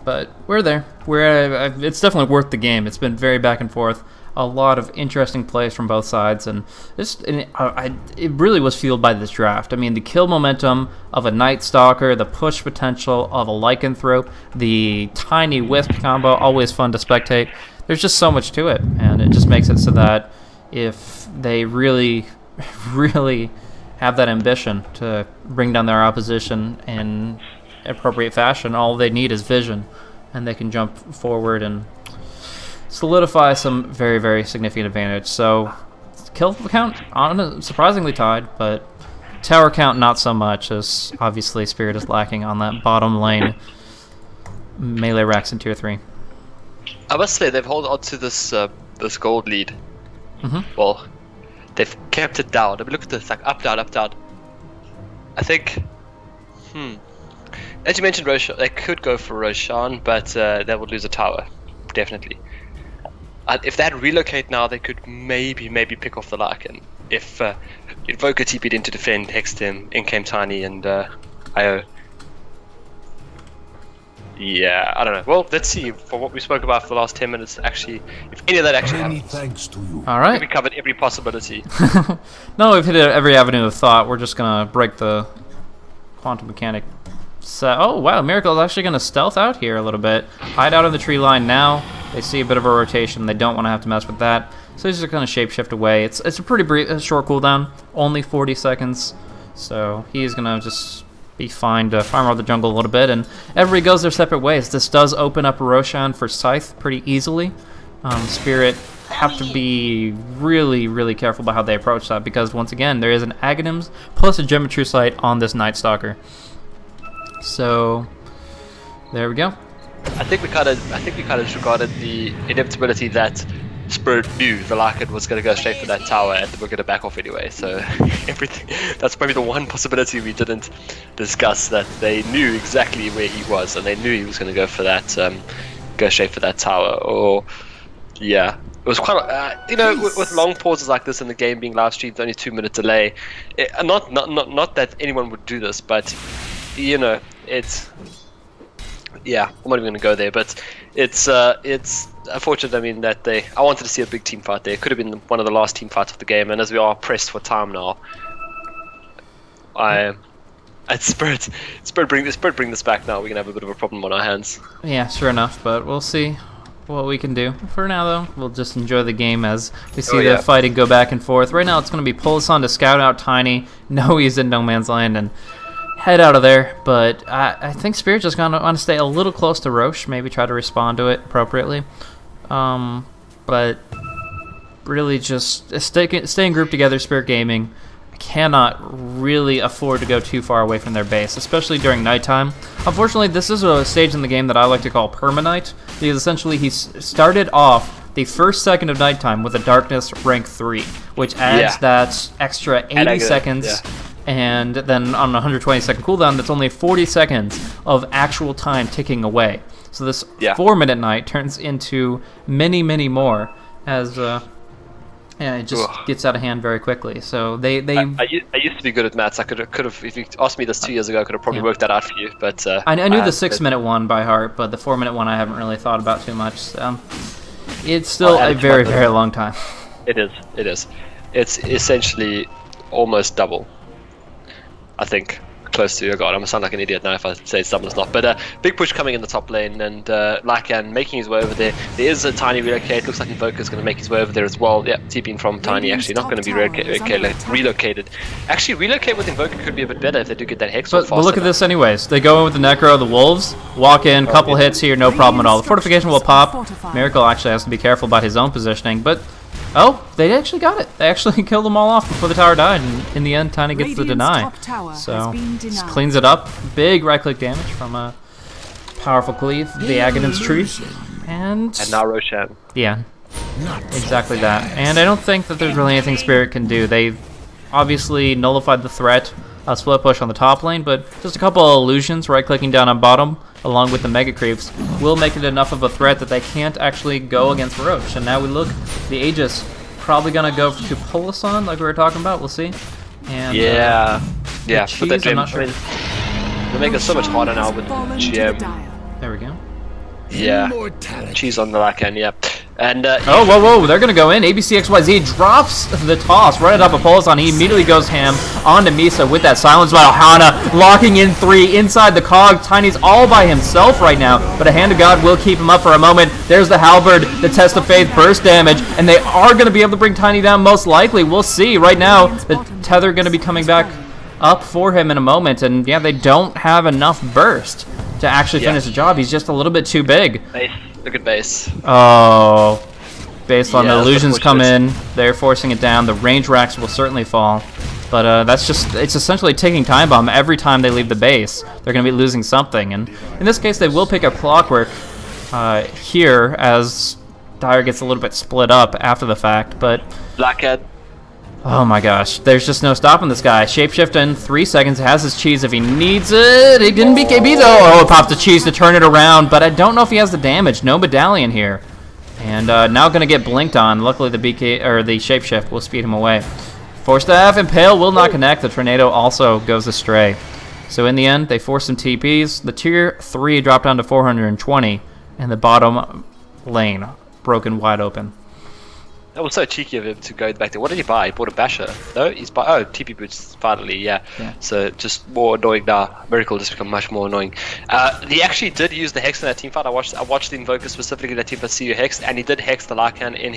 But we're there. It's definitely worth the game. It's been very back and forth. A lot of interesting plays from both sides, and it really was fueled by this draft. I mean, the kill momentum of a Night Stalker, the push potential of a Lycanthrope, the tiny Wisp combo, always fun to spectate. There's just so much to it, and it just makes it so that if they really, really have that ambition to bring down their opposition in appropriate fashion, all they need is vision, and they can jump forward and solidify some very, very significant advantage. So kill count surprisingly tied, but tower count not so much, as obviously Spirit is lacking on that bottom lane melee racks in tier 3. I must say they've held on to this this gold lead. Well, they've kept it down. I mean, look at this, like up, down, up, down. I think, as you mentioned, Roshan, they could go for Roshan, but they would lose a tower, definitely. If they had relocate now, they could maybe pick off the Lycan. If Invoker TP'd in to defend, hexed him, in came Tiny and IO. Yeah, I don't know. Well, let's see. For what we spoke about for the last 10 minutes, actually, if any of that actually happens. Thanks to you. All right. We covered every possibility. No, we've hit every avenue of thought. We're just gonna break the quantum mechanic. So, oh wow, Miracle is actually gonna stealth out here a little bit. Hide out in the tree line now. They see a bit of a rotation. They don't want to have to mess with that. So he's just gonna shapeshift away. It's a pretty brief, short cooldown, only 40 seconds. So he's gonna just be fine to farm out the jungle a little bit, and everybody goes their separate ways. This does open up Roshan for Scythe pretty easily. Spirit have to be really, really careful about how they approach that, because once again, there is an Aghanims plus a Geometry Sight on this Night Stalker. So there we go. I think we kind of disregarded the inevitability that Spirit knew the Lycan was going to go straight for that tower, and we're going to back off anyway. So everything, that's probably the one possibility we didn't discuss, that they knew exactly where he was, and they knew he was going to go for that, go straight for that tower. Or yeah, it was quite, you know, with long pauses like this in the game being live streamed, only 2-minute delay. Not that anyone would do this, but you know, it's. Yeah, I'm not even going to go there, but it's unfortunate. I mean, that I wanted to see a big team fight there. It could have been one of the last team fights of the game, and as we are pressed for time now, Spirit bring this back now. We're gonna have a bit of a problem on our hands. Yeah, sure enough, but we'll see what we can do. For now, though, we'll just enjoy the game as we see the fighting go back and forth. Right now, it's going to be Pulson to scout out Tiny. No, he's in no man's land, and head out of there, but I think Spirit just gonna want to stay a little close to Roche, maybe try to respond to it appropriately, but really just staying grouped together. Spirit Gaming cannot really afford to go too far away from their base, especially during nighttime. Unfortunately, this is a stage in the game that I like to call permanite, because essentially he started off the first second of nighttime with a darkness rank 3, which adds that extra 80 seconds. Yeah. And then on a 120-second cooldown, that's only 40 seconds of actual time ticking away. So this 4-minute night turns into many, many more, as it just gets out of hand very quickly. So I used to be good at maths. I could have if you asked me this 2 years ago, I could have probably worked that out for you. But I knew the 6-minute one by heart, but the 4-minute one I haven't really thought about too much. So it's still a very, very long time. It is. It is. It's essentially almost double. I think. close to. Oh god, I'm gonna sound like an idiot now if I say someone's not. But big push coming in the top lane, and Lycan making his way over there. There is a Tiny relocate. Looks like Invoker's gonna make his way over there as well. Yeah, TPing from Tiny. Actually, not gonna be relocated. Actually, relocate with Invoker could be a bit better if they do get that Hex. But look at this anyways. They go in with the Necro, the Wolves, walk in, couple hits here, no problem at all. The fortification will pop. Miracle actually has to be careful about his own positioning, but oh, they actually got it. They actually killed them all off before the tower died, and in the end, Tiny gets the deny. So, just cleans it up. Big right-click damage from a powerful cleave, the Aghanim's Tree. And now Roshan. Yeah, exactly that. And I don't think that there's really anything Spirit can do. They've obviously nullified the threat, split push on the top lane, but just a couple of illusions, right-clicking down on bottom, along with the Mega Creeps, will make it enough of a threat that they can't actually go against Roche. And now we look, the Aegis probably going to go to Polasan, like we were talking about, we'll see. And, yeah, but the I'm not sure. They make it so much harder now with GM. There we go. Yeah, cheese on the back end, yeah. And oh, whoa, they're gonna go in. ABCXYZ drops the toss right atop of Polasan. He immediately goes ham onto Misa with that silence by Ohana, locking in 3 inside the cog. Tiny's all by himself right now, but a Hand of God will keep him up for a moment. There's the Halberd, the Test of Faith, burst damage, and they are gonna be able to bring Tiny down most likely. We'll see. Right now, the Tether gonna be coming back up for him in a moment, and yeah, they don't have enough burst to actually finish the job. He's just a little bit too big. Base. Look at base. Oh, based on the illusions come in, they're forcing it down. The range racks will certainly fall, but that's just, it's essentially taking time bomb every time they leave the base. They're going to be losing something, and in this case they will pick up Clockwork here as Dire gets a little bit split up after the fact, but Blackhead. Oh my gosh, there's just no stopping this guy. Shapeshift in 3 seconds, has his cheese if he needs it. He didn't beat KB though. Oh, it pops the cheese to turn it around, but I don't know if he has the damage. No medallion here. And now gonna get blinked on. Luckily the the Shapeshift will speed him away. Force Staff, Impale will not connect. The Tornado also goes astray. So in the end, they force some TPs. The tier 3 dropped down to 420, and the bottom lane broken wide open. That was so cheeky of him to go back there. What did he buy? He bought a Basher. No, he's bought... Oh, TP Boots, finally, yeah. So just more annoying now. Miracle just become much more annoying. He actually did use the Hex in that team fight. I watched the Invoker specifically in that team fight see you Hex, and he did Hex the Lycan in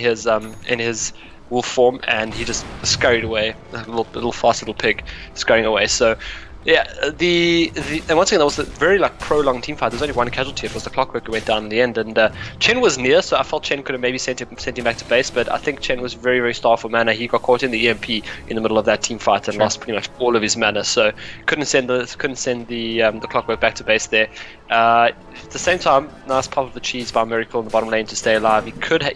his wolf form, and he just scurried away. A little fast little pig scurrying away. So... yeah, and once again, that was a very prolonged team fight. There's only one casualty. It was the Clockwork who went down in the end, and Chen was near, so I felt Chen could have maybe sent him back to base. But I think Chen was very, very starved for mana. He got caught in the EMP in the middle of that team fight and lost pretty much all of his mana. So couldn't send the Clockwork back to base there. At the same time, nice pop of the cheese by Miracle in the bottom lane to stay alive. He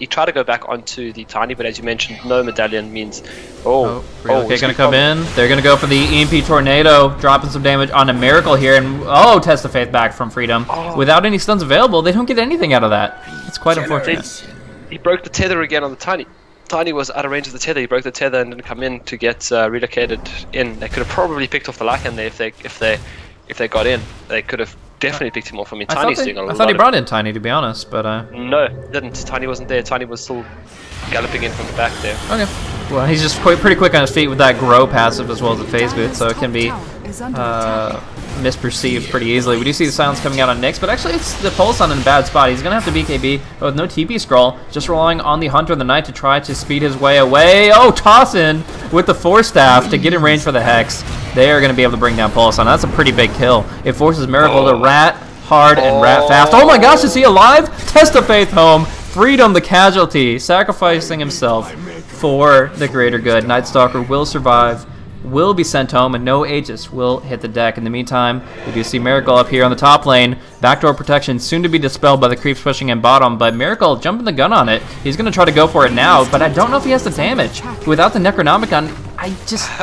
tried to go back onto the Tiny, but as you mentioned, no medallion means okay, gonna come in. They're gonna go for the EMP Tornado, dropping some damage on a Miracle here, and Test of Faith back from Freedom. Without any stuns available, they don't get anything out of that. It's quite unfortunate. He broke the tether again on the Tiny. Tiny was out of range of the tether. He broke the tether and didn't come in to get relocated in. They could have probably picked off the Lycan there if they got in. They could have definitely picked him off. I mean, Tiny's doing a lot. I thought he brought in Tiny, to be honest, but no, didn't. Tiny wasn't there. Tiny was still galloping in from the back there. Okay. Well, he's just pretty quick on his feet with that grow passive as well as the phase boot, so it can be misperceived pretty easily. We do see the silence coming out on Nyx, but actually it's the Polasan in a bad spot. He's going to have to BKB, but with no TP scroll, just relying on the Hunter of the Night to try to speed his way away. Oh, toss in with the Force Staff to get in range for the Hex. They are going to be able to bring down Polasan. That's a pretty big kill. It forces Miracle to rat hard and rat fast. Oh my gosh, is he alive? Test of Faith home. Freedom, the casualty, sacrificing himself for the greater good. Night Stalker will survive, will be sent home, and no Aegis will hit the deck. In the meantime, we do see Miracle up here on the top lane. Backdoor protection soon to be dispelled by the creeps pushing in bottom, but Miracle jumping the gun on it. He's going to try to go for it now, but I don't know if he has the damage. Without the Necronomicon,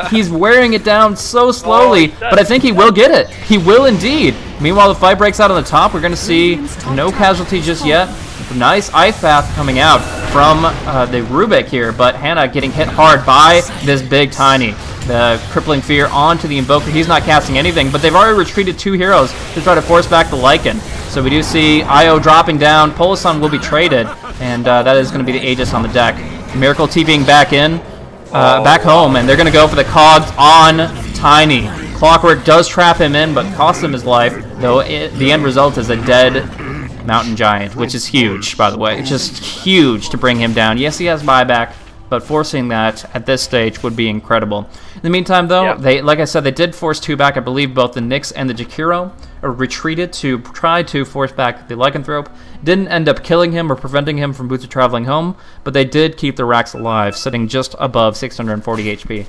he's wearing it down so slowly, but I think he will get it. He will indeed. Meanwhile, the fight breaks out on the top. We're going to see no casualty just yet. Nice Ice Path coming out from the Rubik here, but Hannah getting hit hard by this big Tiny. The Crippling Fear onto the Invoker. He's not casting anything, but they've already retreated 2 heroes to try to force back the Lycan. So we do see Io dropping down. Polasan will be traded, and that is going to be the Aegis on the deck. Miracle TPing back in, back home, and they're going to go for the cogs on Tiny. Clockwork does trap him in, but costs him his life, though the end result is a dead Mountain Giant, which is huge, by the way. Just huge to bring him down. Yes, he has buyback, but forcing that at this stage would be incredible. In the meantime, though, they, like I said, they did force 2 back. I believe both the Nyx and the Jakiro retreated to try to force back the Lycanthrope. Didn't end up killing him or preventing him from Boots of traveling home, but they did keep the Rax alive, sitting just above 640 HP.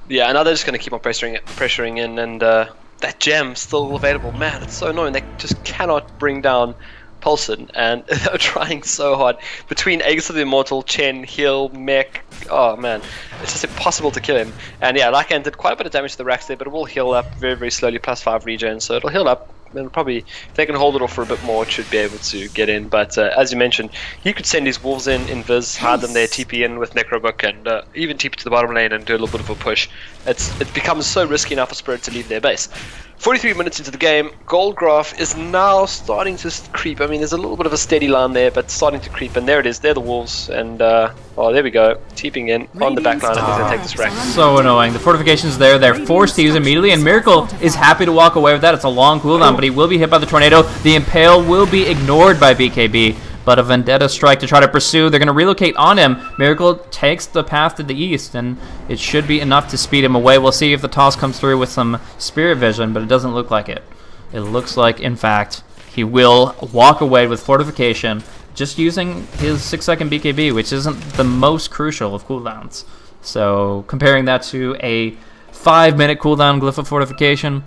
Yeah, and now they're just going to keep on pressuring in, and that gem still available. Man, it's so annoying. They just cannot bring down Paulson, and they're trying so hard. Between Aegis of the Immortal, Chen, Heal, Mech, oh man, it's just impossible to kill him. And yeah, Lycan did quite a bit of damage to the Rax there, but it will heal up very, very slowly, +5 regen, so it'll heal up. And probably, if they can hold it off for a bit more, it should be able to get in. But as you mentioned, he could send his wolves in Viz, hide them there, TP in with Necrobook, and even TP to the bottom lane and do a little bit of a push. It becomes so risky now for Spirit to leave their base. 43 minutes into the game, Gold Graph is now starting to creep. I mean, there's a little bit of a steady line there, but starting to creep. And there it is, they're the wolves. And, oh, there we go. TPing in on the back line. I think they're going to take this Rax. So annoying. The fortification's there. They're forced to use immediately. And Miracle is happy to walk away with that. It's a long cooldown, but he will be hit by the Tornado. The Impale will be ignored by BKB. But a Vendetta strike to try to pursue. They're going to relocate on him. Miracle takes the path to the east, and it should be enough to speed him away. We'll see if the toss comes through with some Spirit Vision, but it doesn't look like it. It looks like, in fact, he will walk away with Fortification, just using his 6-second BKB, which isn't the most crucial of cooldowns. So comparing that to a 5-minute cooldown Glyph of Fortification,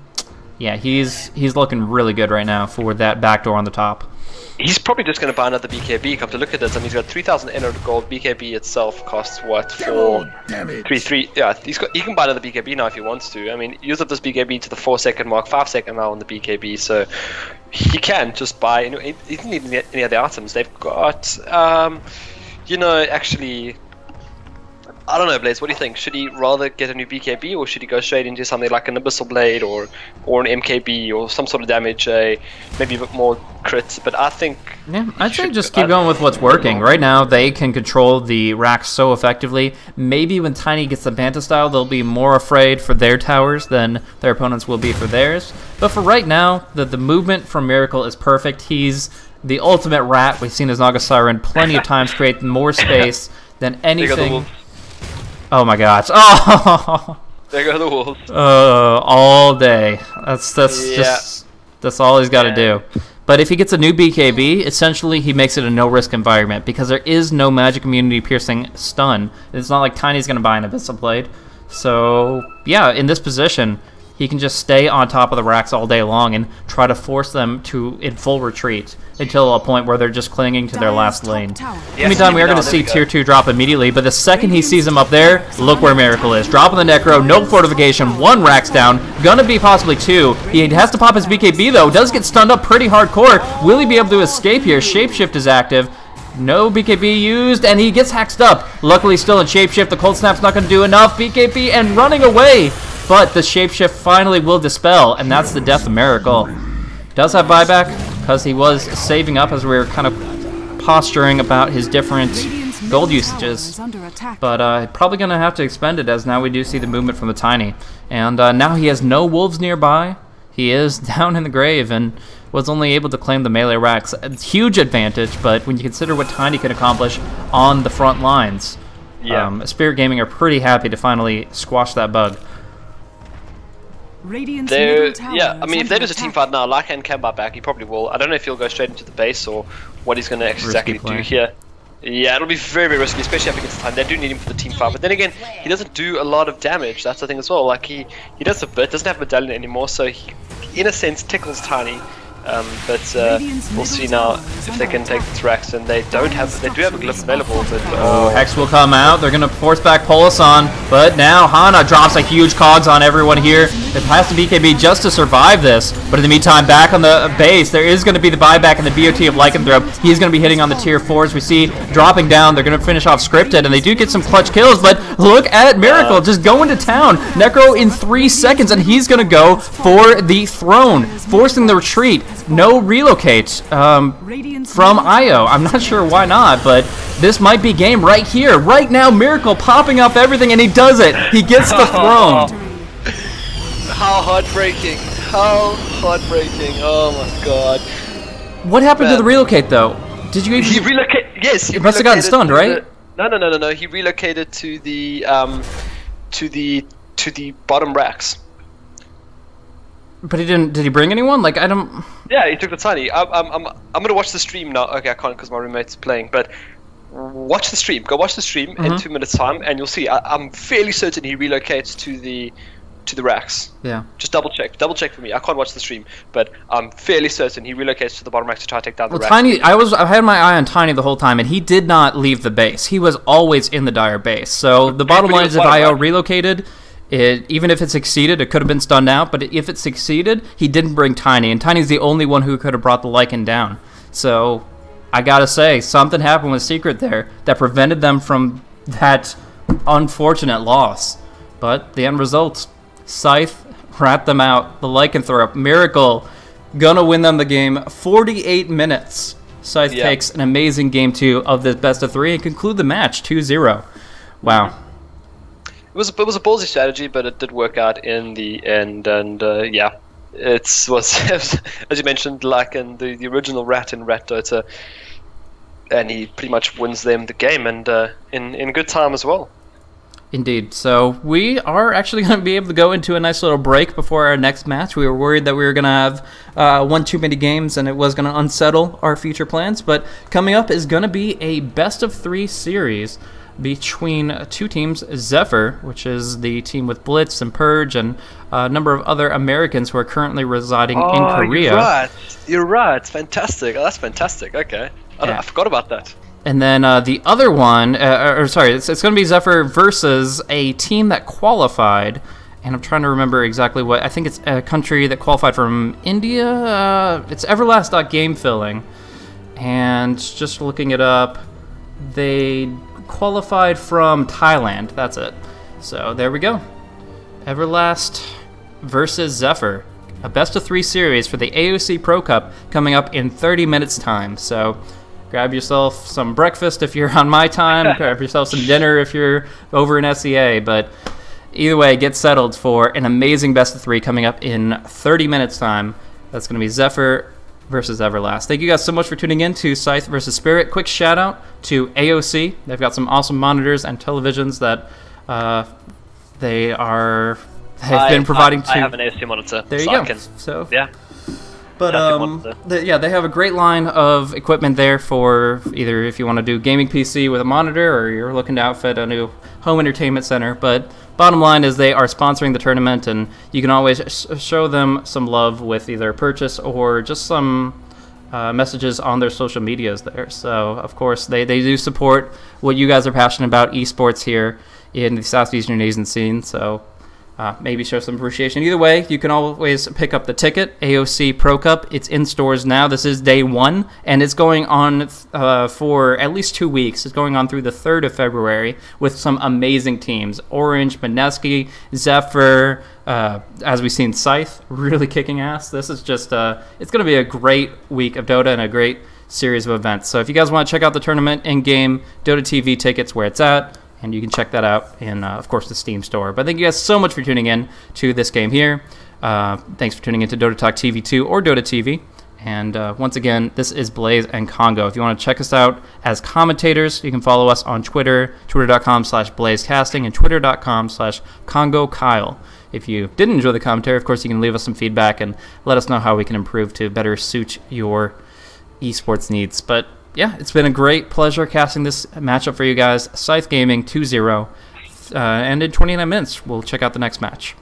yeah, he's looking really good right now for that backdoor on the top. He's probably just going to buy another BKB. Come to look at this, I mean, he's got 3,800 gold. BKB itself costs what? 3. Yeah, he can buy another BKB now if he wants to. I mean, use up this BKB to the 4-second mark, 5-second now on the BKB. So he can just buy. He doesn't need any other items. They've got, you know, actually. I don't know, Blaze, what do you think? Should he rather get a new BKB, or should he go straight into something like an Abyssal Blade or an MKB or some sort of damage, maybe a bit more crits? But I think... Yeah, I'd say just keep going with what's working. Right now, they can control the Rax so effectively. Maybe when Tiny gets the Banta style, they'll be more afraid for their towers than their opponents will be for theirs. But for right now, the movement from Miracle is perfect. He's the ultimate rat. We've seen his Naga Siren plenty of times create more space than anything... Oh my gosh! Oh, there go the wolves. All day. That's all he's got to do. But if he gets a new BKB, essentially he makes it a no-risk environment because there is no magic immunity piercing stun. It's not like Tiny's gonna buy an Abyssal Blade. So yeah, in this position, he can just stay on top of the Rax all day long and try to force them to in full retreat until a point where they're just clinging to their last lane. In the meantime, we are going to see Tier 2 drop immediately, but the second he sees him up there, look where Miracle is. Dropping the Necro, no fortification, 1 Rax down, gonna be possibly 2. He has to pop his BKB though, does get stunned up pretty hardcore. Will he be able to escape here? Shapeshift is active. No BKB used, and he gets haxed up. Luckily still in Shapeshift, the Cold Snap's not going to do enough. BKB and running away. But the Shapeshift finally will dispel, and that's the death of Miracle. Does have buyback, because he was saving up as we were kind of posturing about his different gold usages. But probably going to have to expend it, as now we do see the movement from the Tiny. And now he has no wolves nearby. He is down in the grave, and was only able to claim the melee Rax. A huge advantage, but when you consider what Tiny can accomplish on the front lines, Spirit Gaming are pretty happy to finally squash that bug. I mean, if there is a team fight now, Lycan can buy back. He probably will. I don't know if he'll go straight into the base or what he's going to exactly do here. Yeah, it'll be very, very risky, especially up against the time. They do need him for the team fight, but then again, he doesn't do a lot of damage. That's the thing as well. Like he does a bit, doesn't have Medallion anymore, so he, in a sense, tickles Tiny. But we'll see now if they can take the Rax, and they do have a glyph available. But Hex will come out. They're gonna force back Polus on, but now Hana drops a huge cogs on everyone here. It has to BKB just to survive this. But in the meantime, back on the base, there is gonna be the buyback and the BOT of Lycanthrope. He's gonna be hitting on the tier 4s. We see dropping down. They're gonna finish off scripted, and they do get some clutch kills. But look at Miracle just going to town. Necro in 3 seconds, and he's gonna go for the throne, forcing the retreat. No relocate from Io. I'm not sure why not, but this might be game right here. Right now, Miracle popping off everything, and he does it. He gets the throne. How heartbreaking. How heartbreaking. Oh my god. What happened to the relocate though? Did you even... He relocated. Yes, he must have gotten stunned, right? No. He relocated to the bottom racks. But he didn't. Did he bring anyone? Like I don't. Yeah, he took the tiny. I'm gonna watch the stream now. Okay, I can't because my roommate's playing. But watch the stream. Go watch the stream in 2 minutes time, and you'll see. I'm fairly certain he relocates to the racks. Yeah. Just double check. Double check for me. I can't watch the stream, but I'm fairly certain he relocates to the bottom racks to try to take down the racks. Tiny. I had my eye on Tiny the whole time, and he did not leave the base. He was always in the dire base. So the bottom line is, if IO relocated, even if it succeeded, it could have been stunned out. But if it succeeded, he didn't bring Tiny, and Tiny's the only one who could have brought the Lycan down. So I gotta say, something happened with Secret there that prevented them from that unfortunate loss. But the end result, Scythe rat them out. The Lycanthrope Miracle gonna win them the game. 48 minutes. Scythe takes an amazing game 2 of this best of 3 and conclude the match 2-0. Wow. It was a ballsy strategy, but it did work out in the end. And yeah, it was as you mentioned, like in the original Rat in Rat Dota, and he pretty much wins them the game, and in good time as well. Indeed. So we are actually going to be able to go into a nice little break before our next match. We were worried that we were going to have one too many games and it was going to unsettle our future plans. But coming up is going to be a best of 3 series between 2 teams. Zephyr, which is the team with Blitz and Purge and a number of other Americans who are currently residing in Korea. You're right. Fantastic. Oh, that's fantastic. Okay. I forgot about that. And then the other one, it's going to be Zephyr versus a team that qualified, and I'm trying to remember exactly what, I think it's a country that qualified from India. It's Everlast.Gamefilling, and just looking it up, they qualified from Thailand. That's it. So there we go. Everlast versus Zephyr. A best of 3 series for the AOC Pro Cup coming up in 30 minutes time. So grab yourself some breakfast if you're on my time. Grab yourself some dinner if you're over in SEA. But either way, get settled for an amazing best of 3 coming up in 30 minutes time. That's going to be Zephyr versus Everlast. Thank you guys so much for tuning in to Scythe versus Spirit. Quick shout out to AOC. They've got some awesome monitors and televisions that they've been providing to. I have an AOC monitor. There you go. So yeah. But they have a great line of equipment there for either if you want to do gaming PC with a monitor or you're looking to outfit a new home entertainment center. But bottom line is they are sponsoring the tournament, and you can always show them some love with either a purchase or just some messages on their social medias there. So of course they do support what you guys are passionate about, esports here in the Southeastern Asian scene. So maybe show some appreciation. Either way, you can always pick up the ticket, AOC Pro Cup. It's in stores now. This is day 1, and it's going on for at least 2 weeks. It's going on through the 3rd of February with some amazing teams. Orange, Maneski, Zephyr, as we've seen, Scythe, really kicking ass. This is just, it's going to be a great week of Dota and a great series of events. So if you guys want to check out the tournament in-game, Dota TV tickets where it's at, and you can check that out in, of course, the Steam store. But thank you guys so much for tuning in to this game here. Thanks for tuning in to Dota Talk TV 2 or Dota TV. And once again, this is Blaze and Congo. If you want to check us out as commentators, you can follow us on Twitter, twitter.com/blazecasting and twitter.com/CongoKyle. If you did enjoy the commentary, of course, you can leave us some feedback and let us know how we can improve to better suit your esports needs. But yeah, it's been a great pleasure casting this matchup for you guys. Scythe Gaming 2-0. And in 29 minutes, we'll check out the next match.